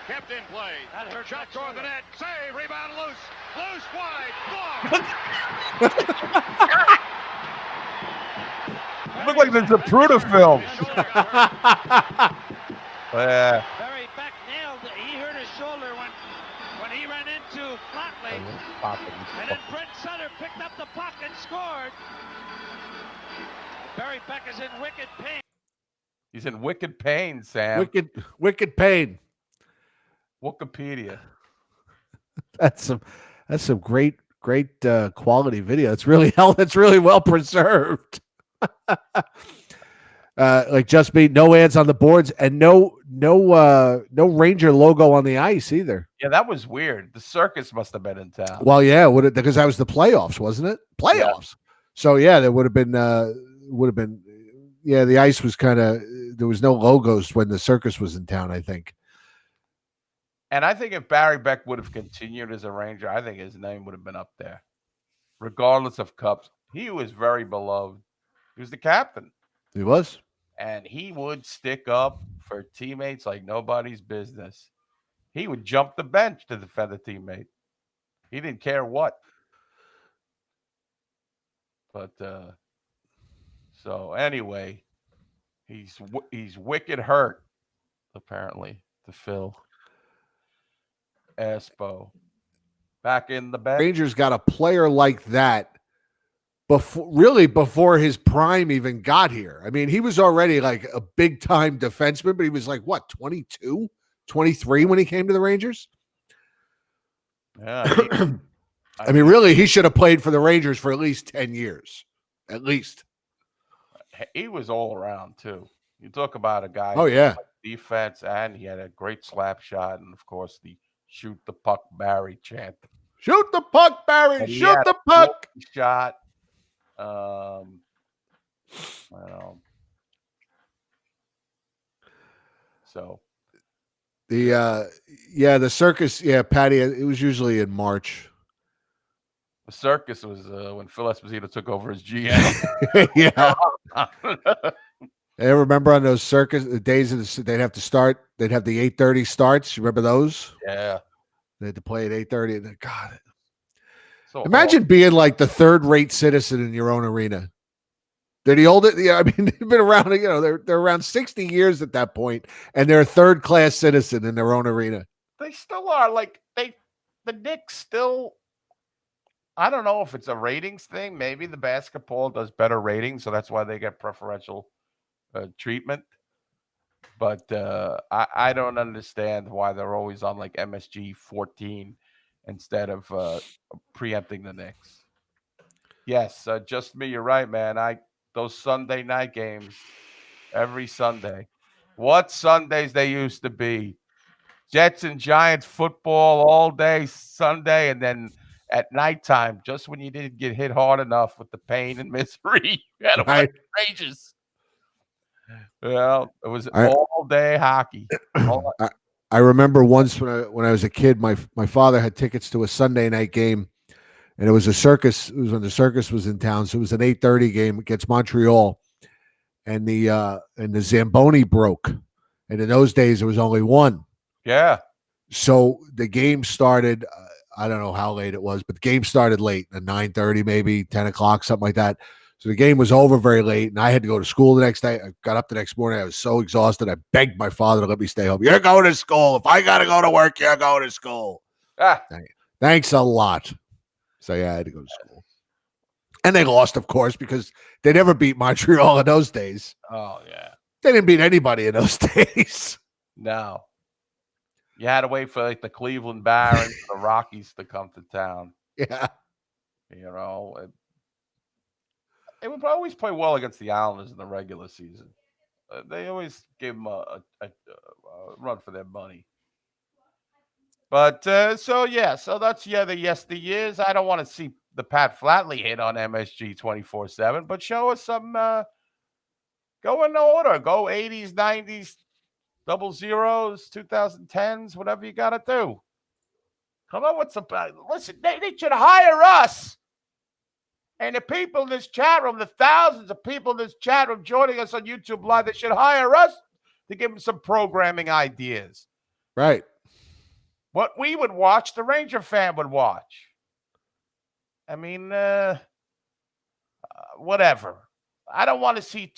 Kept in play. That hurt Shot Beck's toward the shoulder. net. Save. Rebound loose. Loose wide. Blocked. Look like the Zapruder film. His shoulder got hurt. Yeah. Barry Beck nailed it. He hurt his shoulder when he ran into Flatley. And then Brent Sutter picked up the puck and scored. Barry Beck is in wicked pain. He's in wicked pain, Sam. Wicked pain. Wikipedia. That's some great quality video. It's really well preserved. Like just me, no ads on the boards and no Ranger logo on the ice either. Yeah, that was weird. The circus must have been in town. Well, yeah, because that was the playoffs, wasn't it? Playoffs. So yeah, there would have been the ice was kind of, there was no logos when the circus was in town, I think. And I think if Barry Beck would have continued as a Ranger, I think his name would have been up there, regardless of cups. He was very beloved. He was the captain. He was. And he would stick up for teammates like nobody's business. He would jump the bench to defend a teammate. He didn't care what. But so anyway, he's wicked hurt, apparently, to Phil. Espo back in the bench. Rangers got a player like that before his prime even got here. I mean, he was already like a big time defenseman, but he was like, what, 22, 23 when he came to the Rangers? Yeah. I mean, really, he should have played for the Rangers for at least 10 years. At least. He was all around, too. You talk about a guy. Oh, yeah. Defense, and he had a great slap shot, and, of course, the shoot the puck Barry chant. Shoot the puck, Barry. Shoot the puck. Shot. I don't know. So. The circus, Patty, it was usually in March. The circus was when Phil Esposito took over as GM. Yeah. I remember on those circus the days they'd have to start. They'd have the 8:30 starts. You remember those? Yeah. They had to play at 8:30. And God, so imagine being like the third-rate citizen in your own arena. Did he hold it? Yeah, I mean, they've been around. You know, they're around 60 years at that point, and they're a third-class citizen in their own arena. They still are. Like the Knicks still. I don't know if it's a ratings thing. Maybe the basketball does better ratings, so that's why they get preferential treatment. But I don't understand why they're always on like MSG 14 instead of preempting the Knicks. Yes, just me. You're right, man. Those Sunday night games every Sunday. What Sundays they used to be? Jets and Giants football all day Sunday, and then at nighttime, just when you didn't get hit hard enough with the pain and misery, you had to watch Right. Rangers. Well, it was I all day hockey. I, I remember once when I was a kid, my father had tickets to a Sunday night game, and it was a circus. It was when the circus was in town, so it was an 8:30 game against Montreal, and the Zamboni broke, and in those days there was only one. Yeah. So the game started. I don't know how late it was, but the game started late, at 9:30, maybe 10 o'clock, something like that. So the game was over very late, and I had to go to school the next day. I got up the next morning. I was so exhausted. I begged my father to let me stay home. You're going to school. If I got to go to work, you're going to school. Ah, Thanks a lot. So, yeah, I had to go to school. And they lost, of course, because they never beat Montreal in those days. oh, yeah. They didn't beat anybody in those days. No. You had to wait for like the Cleveland Barons, the Rockies to come to town. Yeah. You know, they would always play well against the Islanders in the regular season. They always give them a run for their money. But so that's the yesteryears. I don't want to see the Pat Flatley hit on MSG 24/7, but show us some. Go in order. Go 80s, 90s, double zeros, 2010s, whatever you got to do. Come on with some. Listen, they should hire us. And the people in this chat room, the thousands of people in this chat room joining us on YouTube Live, they should hire us to give them some programming ideas. Right. What we would watch, the Ranger fan would watch. I mean, whatever. I don't want to see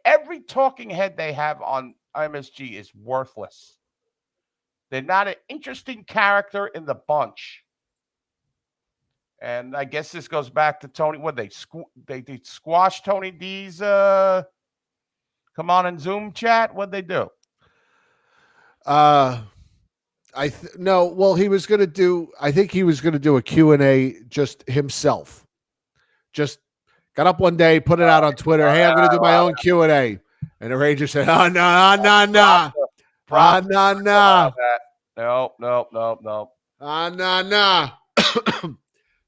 every talking head they have on MSG is worthless. They're not an interesting character in the bunch. And I guess this goes back to Tony. What they squash Tony D's come on in Zoom chat? What'd they do? No, well, he was going to do, I think he was going to do a Q&A just himself. Just got up one day, put it out on Twitter. Hey, I'm going to do my own Q&A. And the Rangers said, no. No.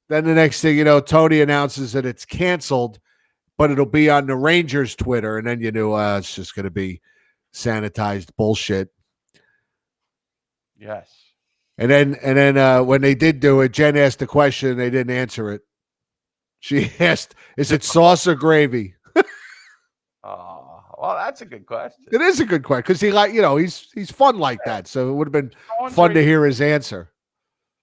Then the next thing you know, Tony announces that it's canceled, but it'll be on the Rangers Twitter. And then you knew it's just going to be sanitized bullshit. Yes. And then when they did do it, Jen asked the question. They didn't answer it. She asked, "Is it sauce or gravy?" Oh, well, that's a good question. It is a good question because he's fun like that. So it would have been fun to hear his answer.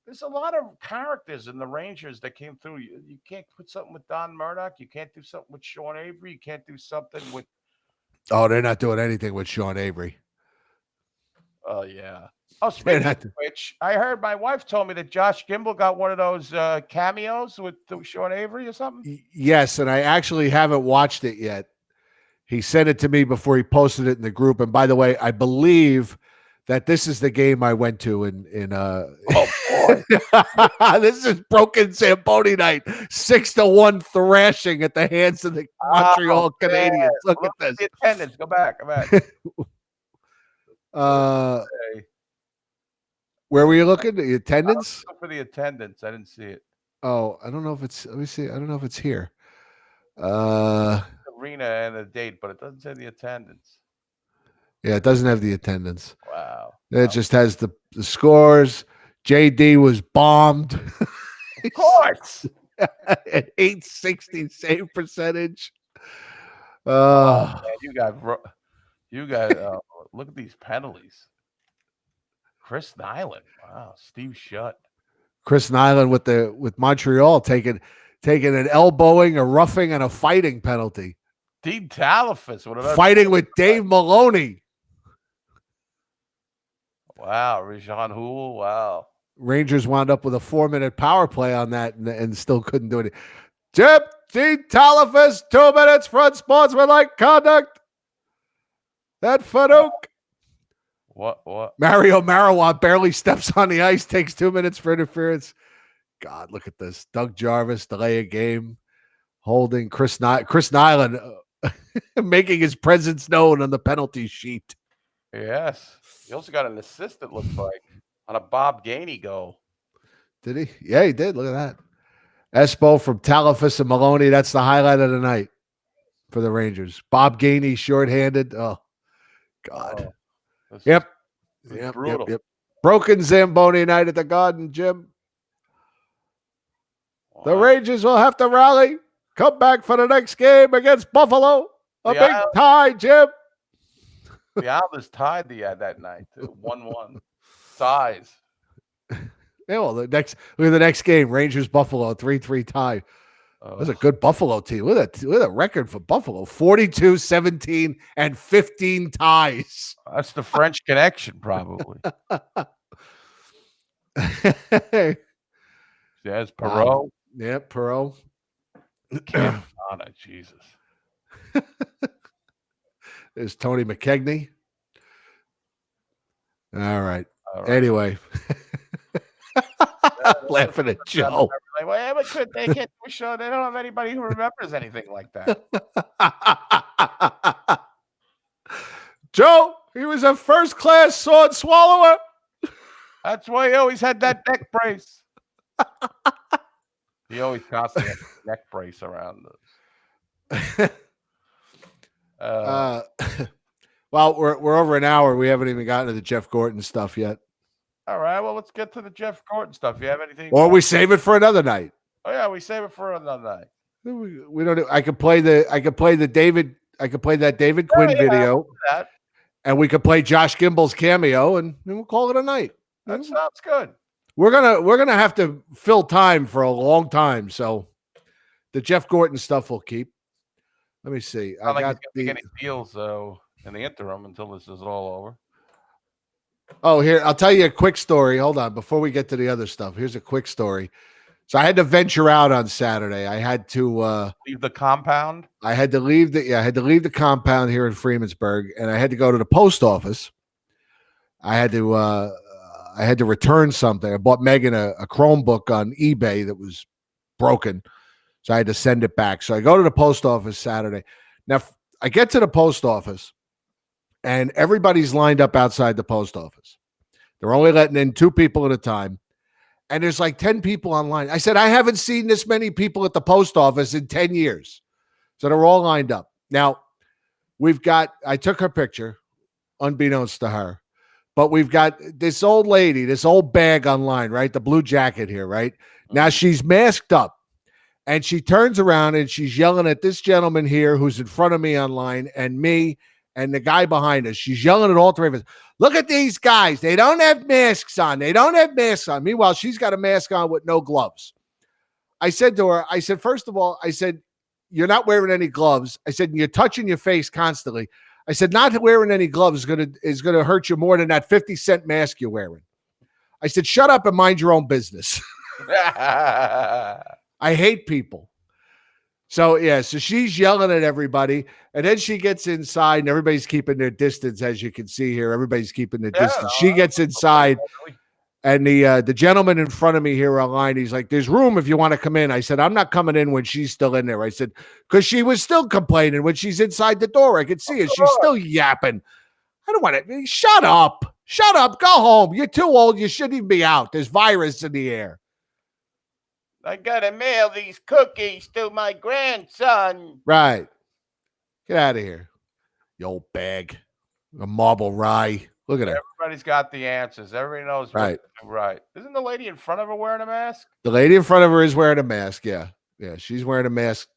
There's a lot of characters in the Rangers that came through. You can't put something with Don Murdoch. You can't do something with Sean Avery. You can't do something with. Oh, they're not doing anything with Sean Avery. Oh, yeah. Oh, speaking of which, I heard my wife told me that Josh Gimble got one of those cameos with Sean Avery or something. Yes, and I actually haven't watched it yet. He sent it to me before he posted it in the group. And by the way, I believe that this is the game I went to in Oh boy. This is Broken Zamboni night. 6-1 thrashing at the hands of the Montreal Canadiens. Look at this. The attendance. Go back. Where were you looking? The attendance? For the attendance. I didn't see it. Oh, I don't know if it's, let me see. I don't know if it's here. Arena and the date, but it doesn't say the attendance. Yeah, it doesn't have the attendance. Wow. It just has the scores. JD was bombed. Of course. At 860 save percentage. Man, you got look at these penalties. Chris Nyland. Wow. Steve Shutt. Chris Nyland with Montreal taking an elbowing, a roughing, and a fighting penalty. Dean Talifas. Fighting with Dave Maloney. Wow. Rajan Houle. Wow. Rangers wound up with a 4-minute power play on that and still couldn't do it. Dean Talifas, 2 minutes for unsportsmanlike conduct. That Farouk. What? Mario Marawat barely steps on the ice, takes 2 minutes for interference. God, look at this. Doug Jarvis, delay a game. Holding Chris Nyland making his presence known on the penalty sheet. Yes. He also got an assist, it looks like, on a Bob Gainey goal. Did he? Yeah, he did. Look at that. Espo from Talafus and Maloney. That's the highlight of the night for the Rangers. Bob Gainey shorthanded. Oh, God. Yep. Yep. Broken Zamboni night at the Garden, Jim. Wow. The Rangers will have to rally. Come back for the next game against Buffalo. A big tie, Jim. The Islanders tied that night. 1-1. Ties. Yeah, well, look at the next game. Rangers Buffalo 3-3 tie. That's a good Buffalo team. Look at the record for Buffalo. 42, 17, and 15 ties. That's the French connection, probably. Yes, Perot. Yep, Perot. Jesus. There's Tony McKegney. All right. Anyway. Laughing at Joe. They can't do a show. They don't have anybody who remembers anything like that. Joe, he was a first-class sword swallower. That's why he always had that neck brace. He always constantly had a neck brace around us. Well, we're over an hour. We haven't even gotten to the Jeff Gorton stuff yet. All right. Well, let's get to the Jeff Gorton stuff. You have anything? Or we save it for another night. Oh yeah, we save it for another night. We don't. I could play that David Quinn video, and we could play Josh Gimbel's cameo, and we'll call it a night. That sounds good. We're gonna have to fill time for a long time, so the Jeff Gorton stuff will keep. Let me see. I got any deals in the interim until this is all over. Oh, here, I'll tell you a quick story. Hold on. Before we get to the other stuff, here's a quick story. So I had to venture out on Saturday. I had to leave the compound. I had to leave the compound here in Freemansburg, and I had to go to the post office. I had to return something. I bought Megan a Chromebook on eBay that was broken, so I had to send it back. So I go to the post office Saturday. Now I get to the post office, and everybody's lined up outside the post office. They're only letting in 2 people at a time. And there's like 10 people online. I said, I haven't seen this many people at the post office in 10 years. So they're all lined up. Now, I took her picture, unbeknownst to her. But we've got this old lady, this old bag online, right? The blue jacket here, right? Now she's masked up. And she turns around and she's yelling at this gentleman here who's in front of me online and me and the guy behind us. She's yelling at all 3 of us. Look at these guys. They don't have masks on. Meanwhile, she's got a mask on with no gloves. I said to her, first of all, you're not wearing any gloves. I said, you're touching your face constantly. I said, not wearing any gloves is gonna hurt you more than that 50-cent mask you're wearing. I said, shut up and mind your own business. I hate people. So she's yelling at everybody, and then she gets inside, and everybody's keeping their distance, as you can see here. Everybody's keeping their distance. She gets inside, and the gentleman in front of me here online, he's like, "There's room if you want to come in." I said, "I'm not coming in when she's still in there." I said, because she was still complaining when she's inside the door. I could see her. She's still yapping. I don't want to. Shut up. Go home. You're too old. You shouldn't even be out. There's virus in the air. I gotta mail these cookies to my grandson. Right. Get out of here, you old bag. A marble rye. Look at her. Everybody's got the answers. Everybody knows. Right. Right. Isn't the lady in front of her wearing a mask? The lady in front of her is wearing a mask. Yeah. Yeah. She's wearing a mask.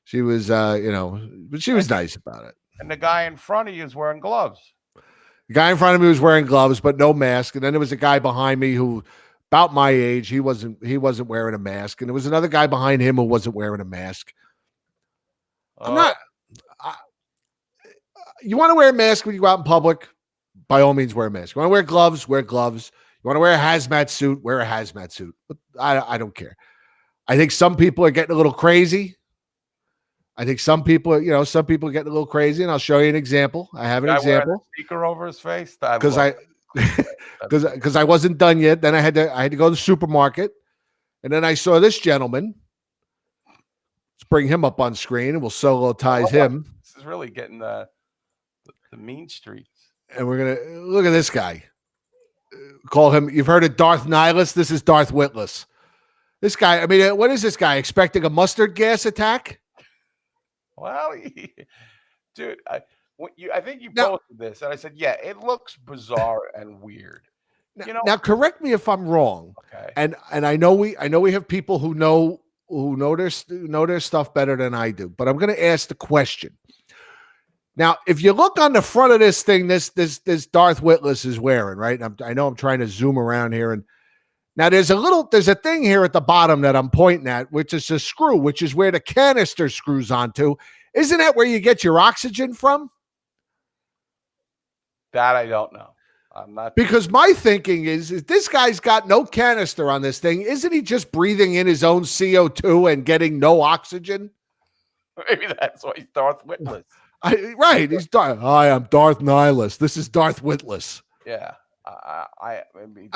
She was, but she was nice about it. And the guy in front of you is wearing gloves. The guy in front of me was wearing gloves, but no mask. And then there was a guy behind me who, about my age, he wasn't wearing a mask, and there was another guy behind him who wasn't wearing a mask. You want to wear a mask when you go out in public? By all means, wear a mask. You want to wear gloves? Wear gloves. You want to wear a hazmat suit? Wear a hazmat suit. But I don't care. I think some people are getting a little crazy. I think some people, some people get a little crazy, and I'll show you an example. I have an Guy wearing a example speaker over his face. because because I wasn't done yet. Then I had to go to the supermarket, and then I saw this gentleman. Let's bring him up on screen, and we'll solo ties him. This is really getting the mean streets. And we're gonna look at this guy. Call him. You've heard of Darth Nihilus. This is Darth Witless. This guy. I mean, what is this guy expecting a mustard gas attack? Well, dude, I think you posted this, and I said, yeah, it looks bizarre and weird. Now, correct me if I'm wrong. Okay. And I know we have people who know their stuff better than I do. But I'm going to ask the question. Now, if you look on the front of this thing, this Darth Witless is wearing, right? I know I'm trying to zoom around here, and now there's a thing here at the bottom that I'm pointing at, which is a screw, which is where the canister screws onto. Isn't that where you get your oxygen from? That I don't know. I'm not, because my thinking is this guy's got no canister on this thing. Isn't he just breathing in his own CO2 and getting no oxygen? Maybe that's why he's Darth Witless. Right. He's Darth. Hi, I'm Darth Nihilus. This is Darth Witless. Yeah. I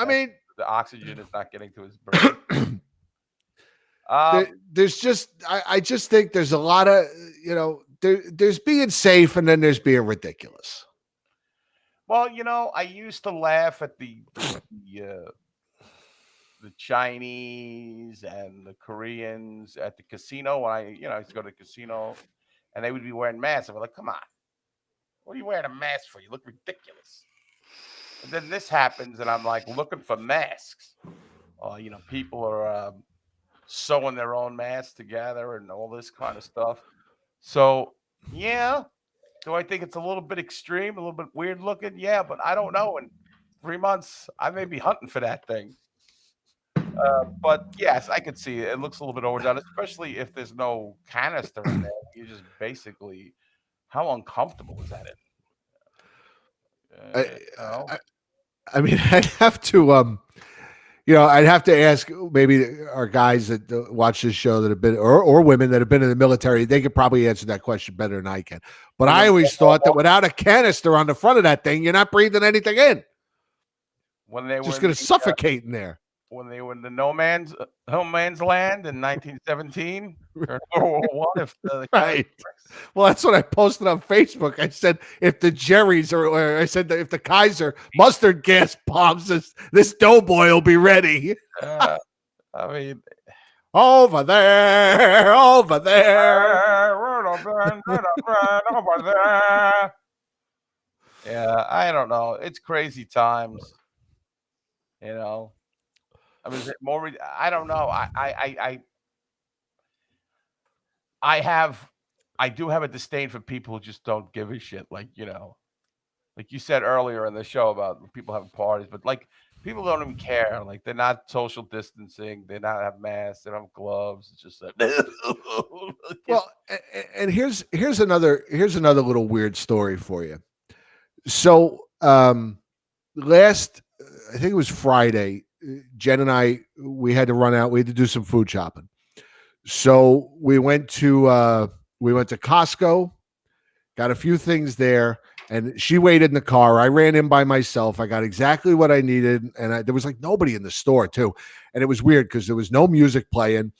mean, the oxygen is not getting to his brain. There's just, I just think there's a lot of, there's being safe and then there's being ridiculous. Well, I used to laugh at the Chinese and the Koreans at the casino when I used to go to the casino, and they would be wearing masks. I'm like, come on, what are you wearing a mask for? You look ridiculous. And then this happens, and I'm like looking for masks. People are sewing their own masks together and all this kind of stuff. So, yeah. Do I think it's a little bit extreme, a little bit weird looking? Yeah, but I don't know. In 3 months, I may be hunting for that thing. But yes, I could see it. It looks a little bit overdone, especially if there's no canister in there. You just basically, how uncomfortable is that? I mean, I'd have to, I'd have to ask maybe our guys that watch this show that have been, or women that have been in the military. They could probably answer that question better than I can. But I always thought that without a canister on the front of that thing, you're not breathing anything in. When they were just going to suffocate in there. When they were in the no man's land in 1917 or World War I. Right. Well, that's what I posted on Facebook. I said if the Jerry's or I said that if the Kaiser mustard gas bombs, this doughboy will be ready. I mean, over there. Over there. Yeah, I don't know. It's crazy times. I mean, is it more? I don't know. I do have a disdain for people who just don't give a shit. Like you said earlier in the show about people having parties, but like people don't even care. Like they're not social distancing. They not have masks. They don't have gloves. It's just like, well, and here's another little weird story for you. So last, I think it was Friday, Jen and I, we had to run out. We had to do some food shopping. So we went to Costco, got a few things there, and she waited in the car. I ran in by myself. I got exactly what I needed, and there was like nobody in the store too. And it was weird because there was no music playing,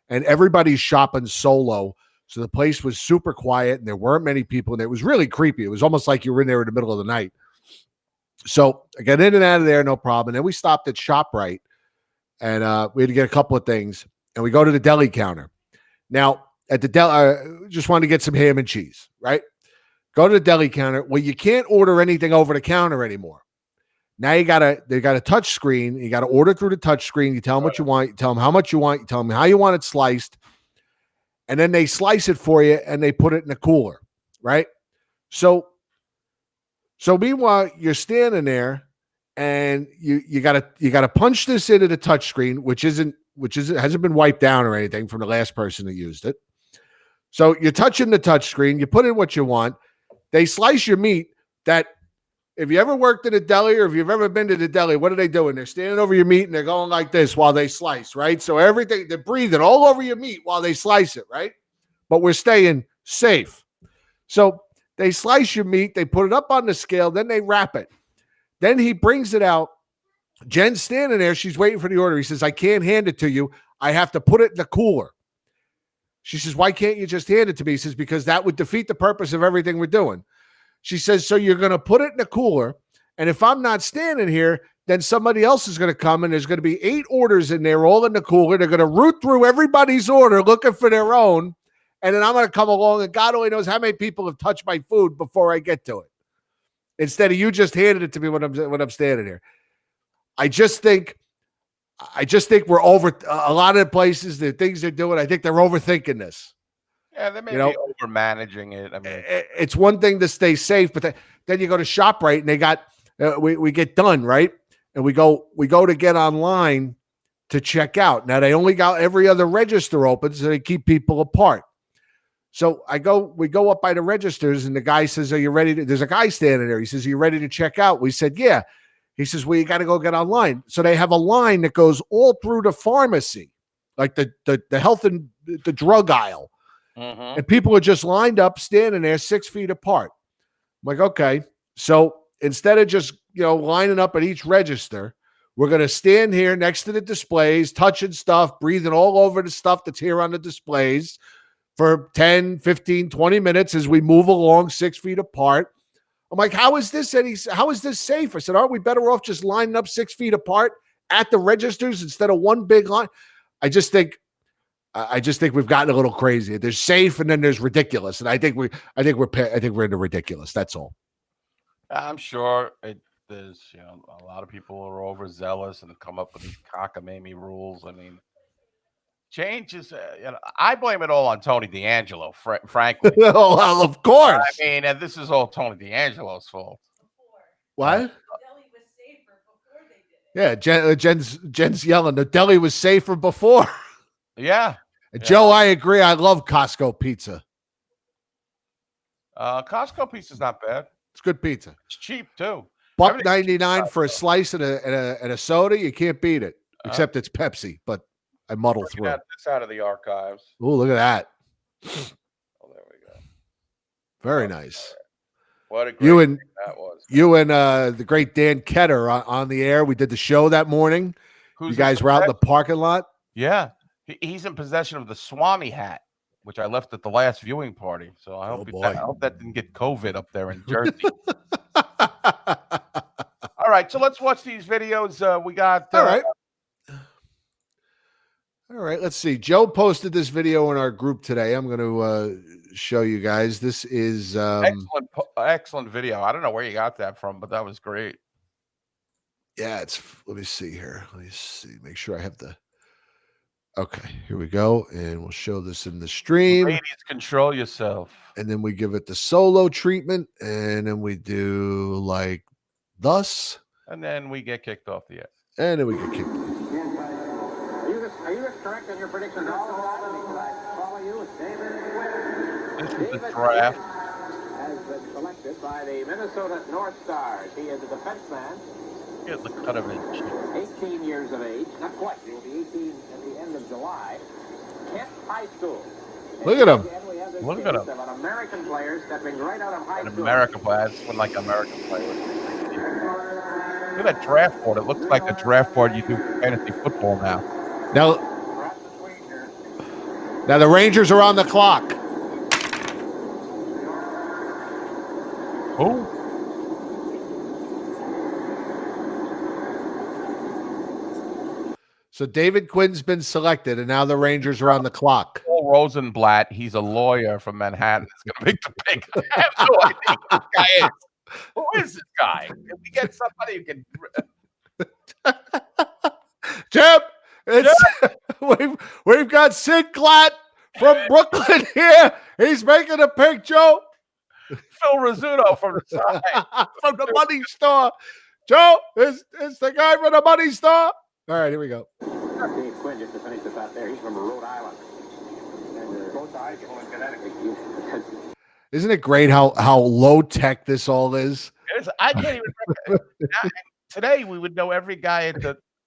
and everybody's shopping solo. So the place was super quiet, and there weren't many people, and it was really creepy. It was almost like you were in there in the middle of the night. So I got in and out of there, no problem. And then we stopped at ShopRite, and we had to get a couple of things. And we go to the deli counter. Now, at the deli, just wanted to get some ham and cheese, right? Go to the deli counter. Well, you can't order anything over the counter anymore. Now they got a touch screen. You got to order through the touch screen. You tell them what you want. You tell them how much you want. You tell them how you want it sliced. And then they slice it for you, and they put it in a cooler, right? So meanwhile, you're standing there, and you gotta punch this into the touch screen, which hasn't been wiped down or anything from the last person that used it. So you're touching the touch screen, you put in what you want, they slice your meat. That if you ever worked in a deli or if you've ever been to the deli, what are they doing? They're standing over your meat and they're going like this while they slice, right? So everything, they're breathing all over your meat while they slice it, right? But we're staying safe. So they slice your meat, they put it up on the scale, then they wrap it. Then he brings it out. Jen's standing there. She's waiting for the order. He says, I can't hand it to you. I have to put it in the cooler. She says, why can't you just hand it to me? He says, because that would defeat the purpose of everything we're doing. She says, so you're going to put it in the cooler, and if I'm not standing here, then somebody else is going to come, and there's going to be 8 orders in there, all in the cooler. They're going to root through everybody's order looking for their own, and then I'm going to come along, and God only knows how many people have touched my food before I get to it. Instead of you just handing it to me when I'm standing here. I just think we're over a lot of the places, the things they're doing. I think they're overthinking this. Yeah, they may be over managing it. I mean, it's one thing to stay safe, but then you go to ShopRite and they got we get done, right, and we go to get online to check out. Now they only got every other register open, so they keep people apart. So we go up by the registers, and the guy says, "Are you ready to?" There's a guy standing there. He says, "Are you ready to check out?" We said, "Yeah." He says, well, you got to go get online. So they have a line that goes all through the pharmacy, like the health and the drug aisle. mm-hmm. And people are just lined up, standing there 6 feet apart. I'm like, okay. So instead of just, lining up at each register, we're going to stand here next to the displays, touching stuff, breathing all over the stuff that's here on the displays for 10, 15, 20 minutes as we move along 6 feet apart. I'm like, how is this safe? I said, aren't we better off just lining up 6 feet apart at the registers instead of one big line? I just think we've gotten a little crazy. There's safe and then there's ridiculous, and I think we're into ridiculous. That's all. I'm sure there's a lot of people are overzealous and come up with these cockamamie rules. I mean, change is, I blame it all on Tony D'Angelo, frankly. Well, of course. I mean, and this is all Tony D'Angelo's fault. What? The deli was safer before they did it. Yeah, Jen's yelling. The deli was safer before. Yeah. Joe, I agree. I love Costco pizza. Costco pizza's not bad. It's good pizza. It's cheap too. $1.99 for a slice and a soda. You can't beat it. Except it's Pepsi, but I muddle through. Got this out of the archives. Oh, look at that. Oh, there we go. Very nice. What a great thing that was. You and the great Dan Ketter on the air. We did the show that morning. You guys were out in the parking lot. Yeah. He's in possession of the Swami hat, which I left at the last viewing party. So I hope that didn't get COVID up there in Jersey. All right, so let's watch these videos. We got All right, let's see. Joe posted this video in our group today. I'm going to show you guys. This is excellent video. I don't know where you got that from, but that was great. Yeah, let me see here. Let me see. Make sure I have the. Okay, here we go, and we'll show this in the stream. Ladies, control yourself. And then we give it the solo treatment, and then we do like thus. And then we get kicked off the air. And then we get kicked off. Are you correct in your prediction? Follow you, David. This is the draft. Has been selected by the Minnesota North Stars. He is a defenseman. Here's the cut of it. 18 years of age. Not quite. He will be 18 at the end of July. Kent High School. Look at him. Look at him. An American player stepping right out of high school. An American player. That's one like American player. Look at that draft board. It looks like the draft board you do for fantasy football now. Now the Rangers are on the clock. Who? So David Quinn's been selected, and now the Rangers are on the clock. Paul Rosenblatt, he's a lawyer from Manhattan. Is going to make the pick. I have no idea who this guy is. Who is this guy? Can we get somebody who can... Jim, we've got Sid Glatt from Brooklyn here. He's making a pick, Joe. Phil Rizzuto from the side. From the money store. Joe, is the guy from the money store? All right, here we go. Dave Quinn, just to finish this out there, he's from Rhode Island. Both sides, Isn't it great how low tech this all is? I can't even remember. Today we would know every guy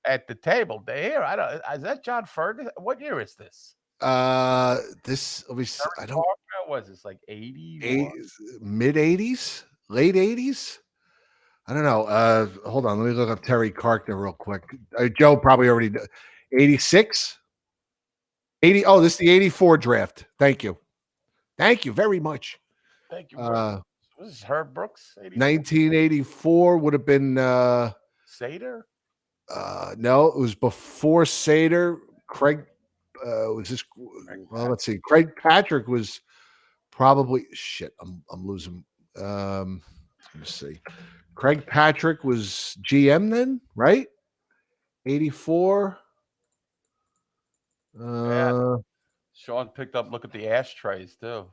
at the table. Here, I don't. Is that John Ferguson? What year is this? Let me see. I don't. was this, like 80? Mid 80s, late 80s. I don't know. Hold on, let me look up Terry Karkner real quick. Joe probably already 86, 80. Oh, this is the 84 draft. Thank you very much. Thank you. Was this Herb Brooks? 1984 would have been Sater? No, it was before Sater. Craig was this? Well, let's see. Craig Patrick was probably shit. I'm losing. Let me see. Craig Patrick was GM then, right? 84. Yeah. Sean picked up. Look at the ashtrays too.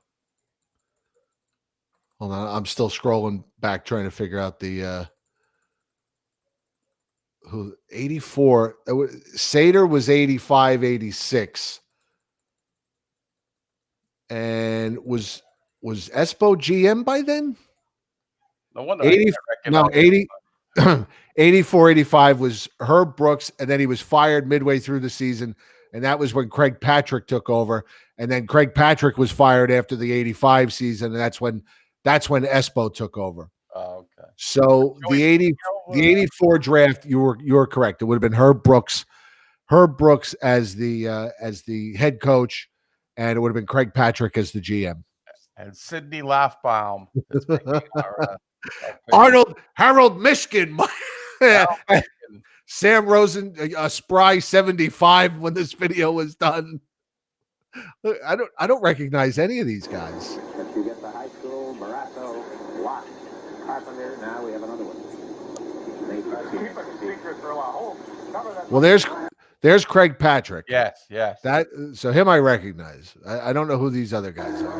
Hold on, I'm still scrolling back trying to figure out the who 84. Sater was 85, 86. And was Espo GM by then? No wonder 80, no, 80, 84, 85 was Herb Brooks, and then he was fired midway through the season, and that was when Craig Patrick took over. And then Craig Patrick was fired after the 85 season, and that's when Espo took over. Oh, okay. So the 84 draft, you were correct. It would have been Herb Brooks as the head coach, and it would have been Craig Patrick as the GM. And Sidney Lafbaum. Harold Mishkin. Sam Rosen, a spry 75 when this video was done. I don't recognize any of these guys. You get the high school, Morasso, Watt, Carpenter. Now we have another one. Well, there's Craig Patrick. Yes. So him I recognize. I don't know who these other guys are.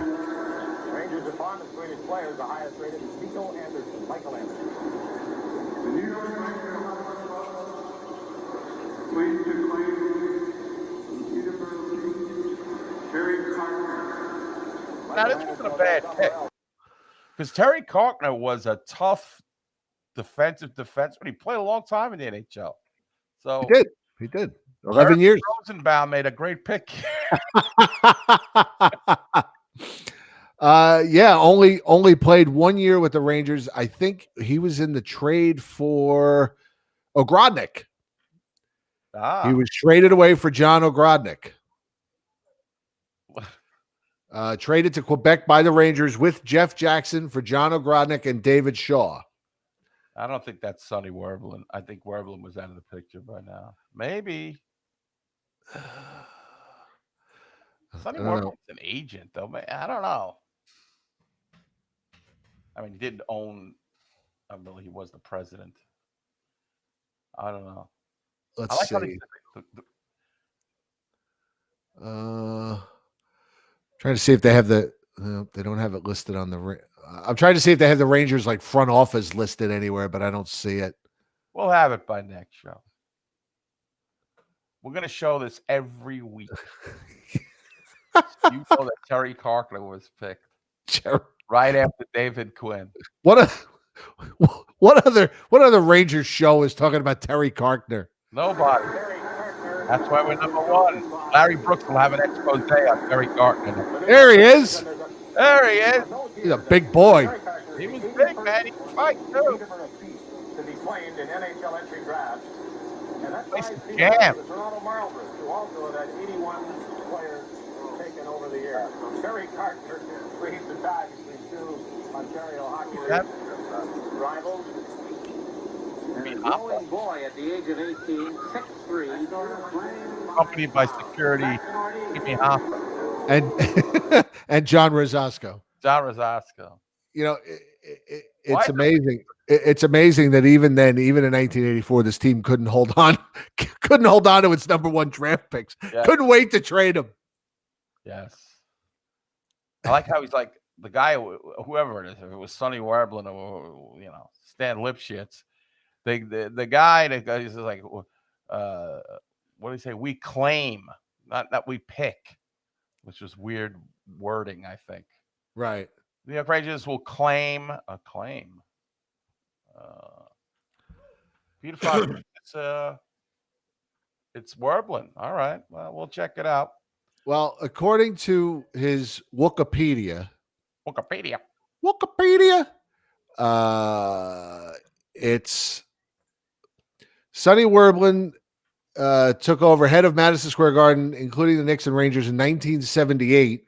Rangers are fond of Swedish players. The highest rated is Michael Anderson. The New York Rangers please declare Terry Karkner. Now this wasn't a bad pick because Terry Karkner was a tough defensive defenseman. He played a long time in the NHL. So he did 11 years. Rosenbaum made a great pick. Only played 1 year with the Rangers. I think he was in the trade for Ogrodnik. He was traded away for John Ogrodnik. Traded to Quebec by the Rangers with Jeff Jackson for John Ogrodnik and David Shaw. I don't think that's Sonny Werblin. I think Werblin was out of the picture by now. Maybe. Sonny Werbelin's an agent, though. I don't know. I mean, he didn't own. I believe he was the president. I don't know. Let's see. Trying to see if they have the. They don't have it listed on the. I'm trying to see if they have the Rangers like front office listed anywhere, but I don't see it. We'll have it by next show. We're going to show this every week. You know that Terry Karkner was picked right after David Quinn. What other Rangers show is talking about Terry Karkner? Nobody. That's why we're number one. Larry Brooks will have an expose on Terry Karkner. There he is. There he is. He's a big boy. He was big, man. He could fight too. To be claimed in NHL entry drafts. And that's Nice why jam. the Toronto Marlborough, who also had 81 players taken over the year. So Terry Karkner leads the tie between two Ontario hockey rivals. And a growing boy at the age of 18, 6'3", Accompanied by security, Jimmy Hoffa. And John Rosasco. John Rosasco. You know, it's amazing. It's amazing that even then, even in 1984, this team couldn't hold on to its number one draft picks. Yes. Couldn't wait to trade them. Yes. I like how he's like the guy, whoever it is, if it was Sonny Werblin or Stan Lipschitz, the guy that is like, what do you say? We claim, not that we pick, which was weird wording, I think. Right. The New York Rangers will claim a claim. Beautiful. It's Werblin. All right. Well, we'll check it out. Well, according to his Wikipedia, Wikipedia. It's Sonny Werblin took over head of Madison Square Garden, including the Knicks and Rangers, in 1978.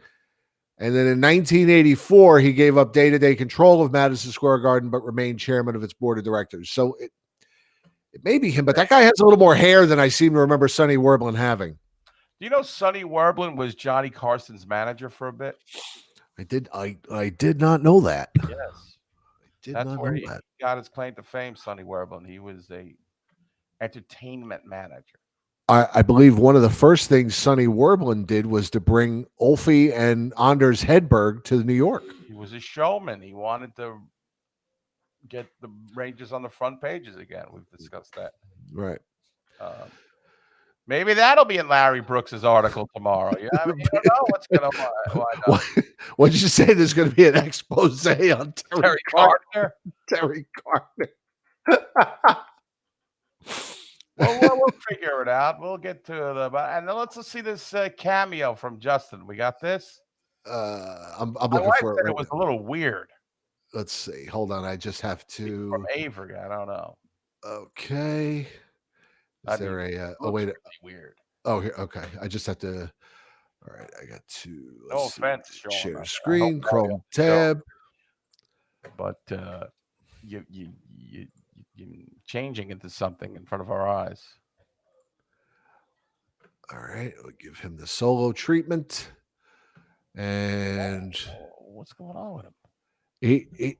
And then in 1984, he gave up day-to-day control of Madison Square Garden, but remained chairman of its board of directors. So it may be him, but that guy has a little more hair than I seem to remember Sonny Werblin having. Do you know Sonny Werblin was Johnny Carson's manager for a bit? I did not know that. Yes. That's where he got his claim to fame, Sonny Werblin. He was a entertainment manager. I believe one of the first things Sonny Werblin did was to bring Ulfie and Anders Hedberg to New York. He was a showman. He wanted to get the Rangers on the front pages again. We've discussed that. Right. Maybe that'll be in Larry Brooks's article tomorrow. Yeah, I mean, you don't know what's going to wind up. What did you say? There's going to be an expose on Terry Gardner? Terry Gardner. We'll figure it out. We'll get to the and let's see this cameo from Justin. We got this. I'm looking for it. It was a little weird. Let's see. Hold on. I just have to. From Avery. I don't know. Okay. Is there a? Oh wait. Weird. Oh here. Okay. I just have to. All right. I got to. No offense. Share screen. Chrome tab. But you changing into something in front of our eyes. All right, we'll give him the solo treatment. And what's going on with him?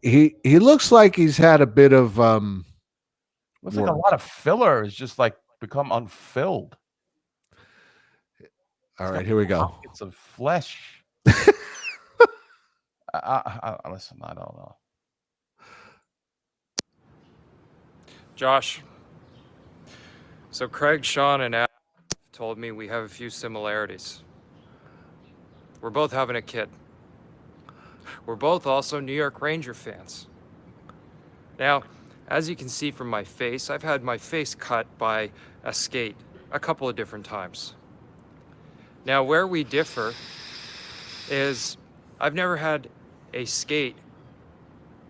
He looks like he's had a bit of looks like a lot of filler has just like become unfilled. All right, here we go. It's of flesh. Listen, I don't know. Josh, so Craig, Sean, and Adam told me we have a few similarities. We're both having a kid. We're both also New York Ranger fans. Now, as you can see from my face, I've had my face cut by a skate a couple of different times. Now, where we differ is I've never had a skate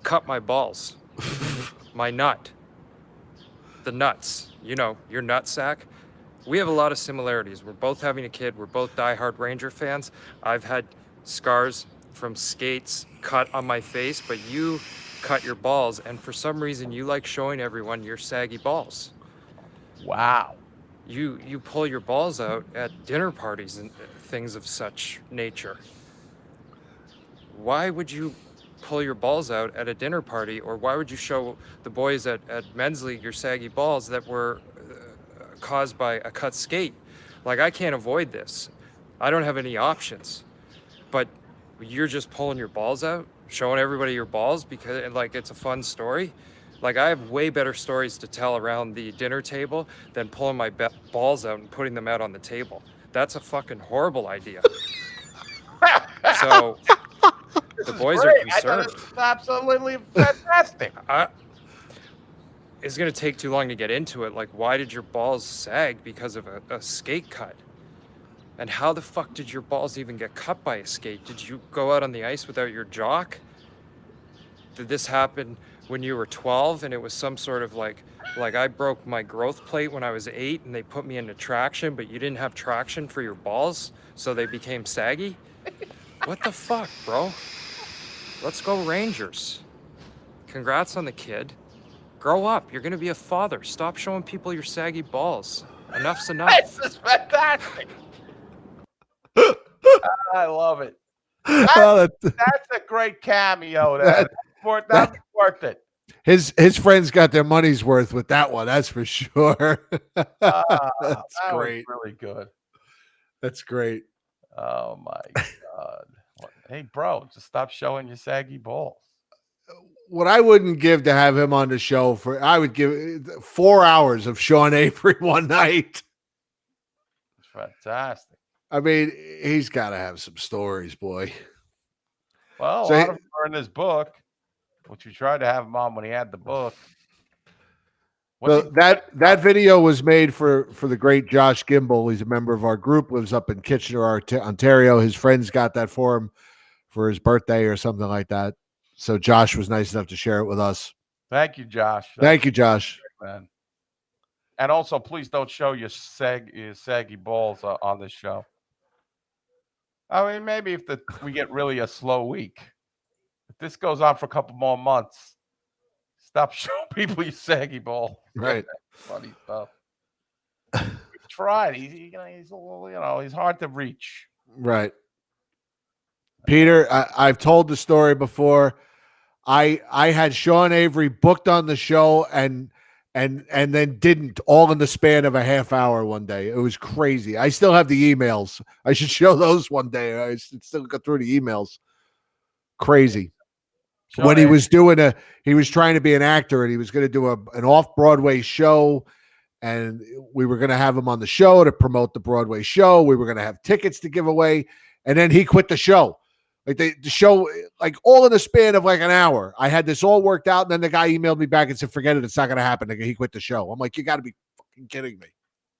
cut my balls, my nut. The nuts, you know, your nut sack. We have a lot of similarities. We're both having a kid. We're both diehard Ranger fans. I've had scars from skates cut on my face, but you cut your balls, and for some reason you like showing everyone your saggy balls. Wow. You pull your balls out at dinner parties and things of such nature. Why would you pull your balls out at a dinner party, or why would you show the boys at Men's League your saggy balls that were caused by a cut skate? Like, I can't avoid this. I don't have any options. But you're just pulling your balls out, showing everybody your balls because, like, it's a fun story. Like, I have way better stories to tell around the dinner table than pulling my balls out and putting them out on the table. That's a fucking horrible idea. So the boys are concerned. It's absolutely fantastic. It's going to take too long to get into it. Like, why did your balls sag because of a skate cut? And how the fuck did your balls even get cut by a skate? Did you go out on the ice without your jock? Did this happen when you were 12 and it was some sort of like I broke my growth plate when I was 8 and they put me into traction, but you didn't have traction for your balls, so they became saggy? What the fuck, bro? Let's go Rangers. Congrats on the kid. Grow up. You're going to be a father. Stop showing people your saggy balls. Enough's enough. This is fantastic. I love it. That's a great cameo. That's worth it. His friends got their money's worth with that one. That's for sure. That's great. Really good. That's great. Oh my God. Hey, bro, just stop showing your saggy balls. What I wouldn't give to have him on the show I would give 4 hours of Sean Avery one night. It's fantastic. I mean, he's got to have some stories, boy. Well, so a lot of them are in this book, which we tried to have him on when he had the book. So that video was made for the great Josh Gimbel. He's a member of our group, lives up in Kitchener, Ontario. His friends got that for him for his birthday or something like that. So Josh was nice enough to share it with us. Thank you, Josh. Thank you, Josh. Great, man. And also, please don't show your saggy balls on this show. I mean, maybe if we get really a slow week, if this goes on for a couple more months, stop showing people your saggy ball. Right. Funny stuff. We tried. He's a little, he's hard to reach. Right. Peter, I've told the story before. I had Sean Avery booked on the show and then didn't, all in the span of a half hour one day. It was crazy. I still have the emails. I should show those one day. I should still go through the emails. Crazy. Sean when he Avery. was he was trying to be an actor and he was going to do an off-Broadway show, and we were going to have him on the show to promote the Broadway show. We were going to have tickets to give away, and then he quit the show. Like the show, like all in the span of like an hour. I had this all worked out, and then the guy emailed me back and said, "Forget it, it's not going to happen." He quit the show. I'm like, you got to be fucking kidding me.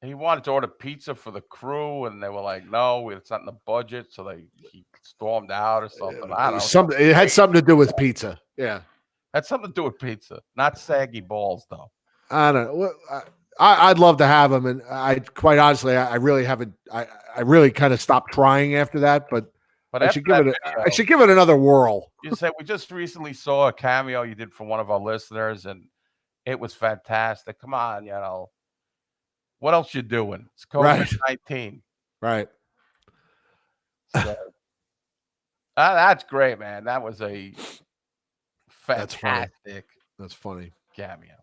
He wanted to order pizza for the crew, and they were like, "No, it's not in the budget." So he stormed out or something. I don't know. It had something to do with pizza. Yeah, had something to do with pizza, not saggy balls, though. I don't know. I'd love to have him, and I quite honestly, I really haven't. I really kind of stopped trying after that, but I should give it. I should give it another whirl. You said we just recently saw a cameo you did for one of our listeners, and it was fantastic. Come on, what else you doing? It's COVID-19, right? So, that's great, man. That was a fantastic. That's funny cameo,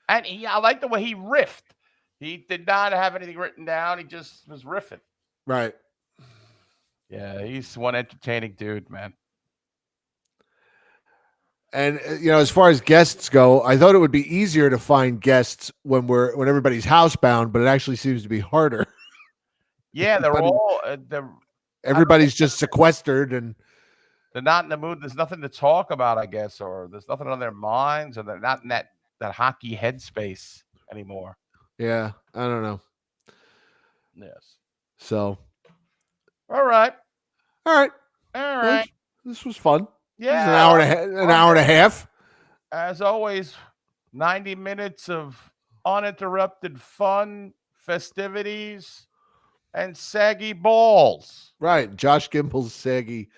and I like the way he riffed. He did not have anything written down. He just was riffing. Right. Yeah, he's one entertaining dude, man. And as far as guests go, I thought it would be easier to find guests when everybody's housebound, but it actually seems to be harder. Yeah, they're all everybody's just sequestered and they're not in the mood. There's nothing to talk about, I guess, or there's nothing on their minds, or they're not in that hockey headspace anymore. Yeah, I don't know. Yes. So. All right. This was fun. Yeah, an hour and a half. As always, 90 minutes of uninterrupted fun, festivities, and saggy balls. Right, Josh Gimbel's saggy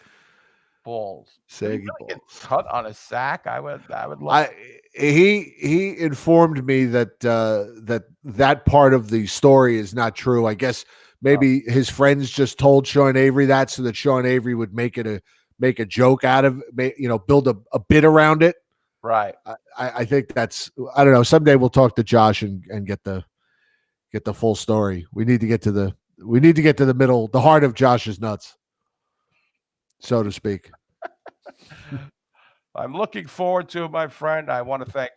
balls. Saggy balls. Get cut on a sack. I would love. He informed me that that part of the story is not true. I guess maybe his friends just told Sean Avery that so that Sean Avery would make a joke out of build a bit around it. Right. I think that's, I don't know. Someday we'll talk to Josh and get the full story. We need to get to the middle, the heart of Josh's nuts, so to speak. I'm looking forward to it, my friend. I want to thank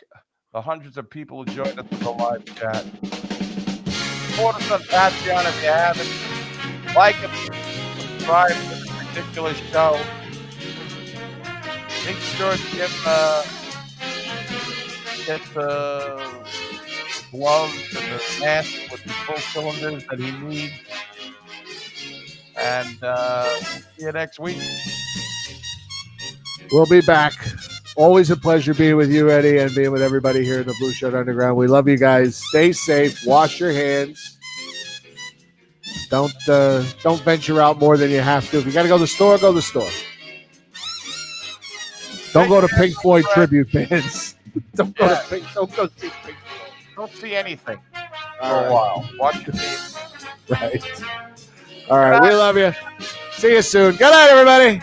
the hundreds of people who joined us in the live chat. Support us on Patreon if you haven't. Like and subscribe to this ridiculous show. Make sure to get the gloves and the mask with the full cylinders that he needs. And see you next week. We'll be back. Always a pleasure being with you, Eddie, and being with everybody here in the Blueshirt Underground. We love you guys. Stay safe. Wash your hands. Don't venture out more than you have to. If you got to go to the store, go to the store. Don't go to Pink Floyd tribute bands. Don't go see Pink Floyd. Don't see anything for a while. Watch your hands. Right. All right. We love you. See you soon. Good night, everybody.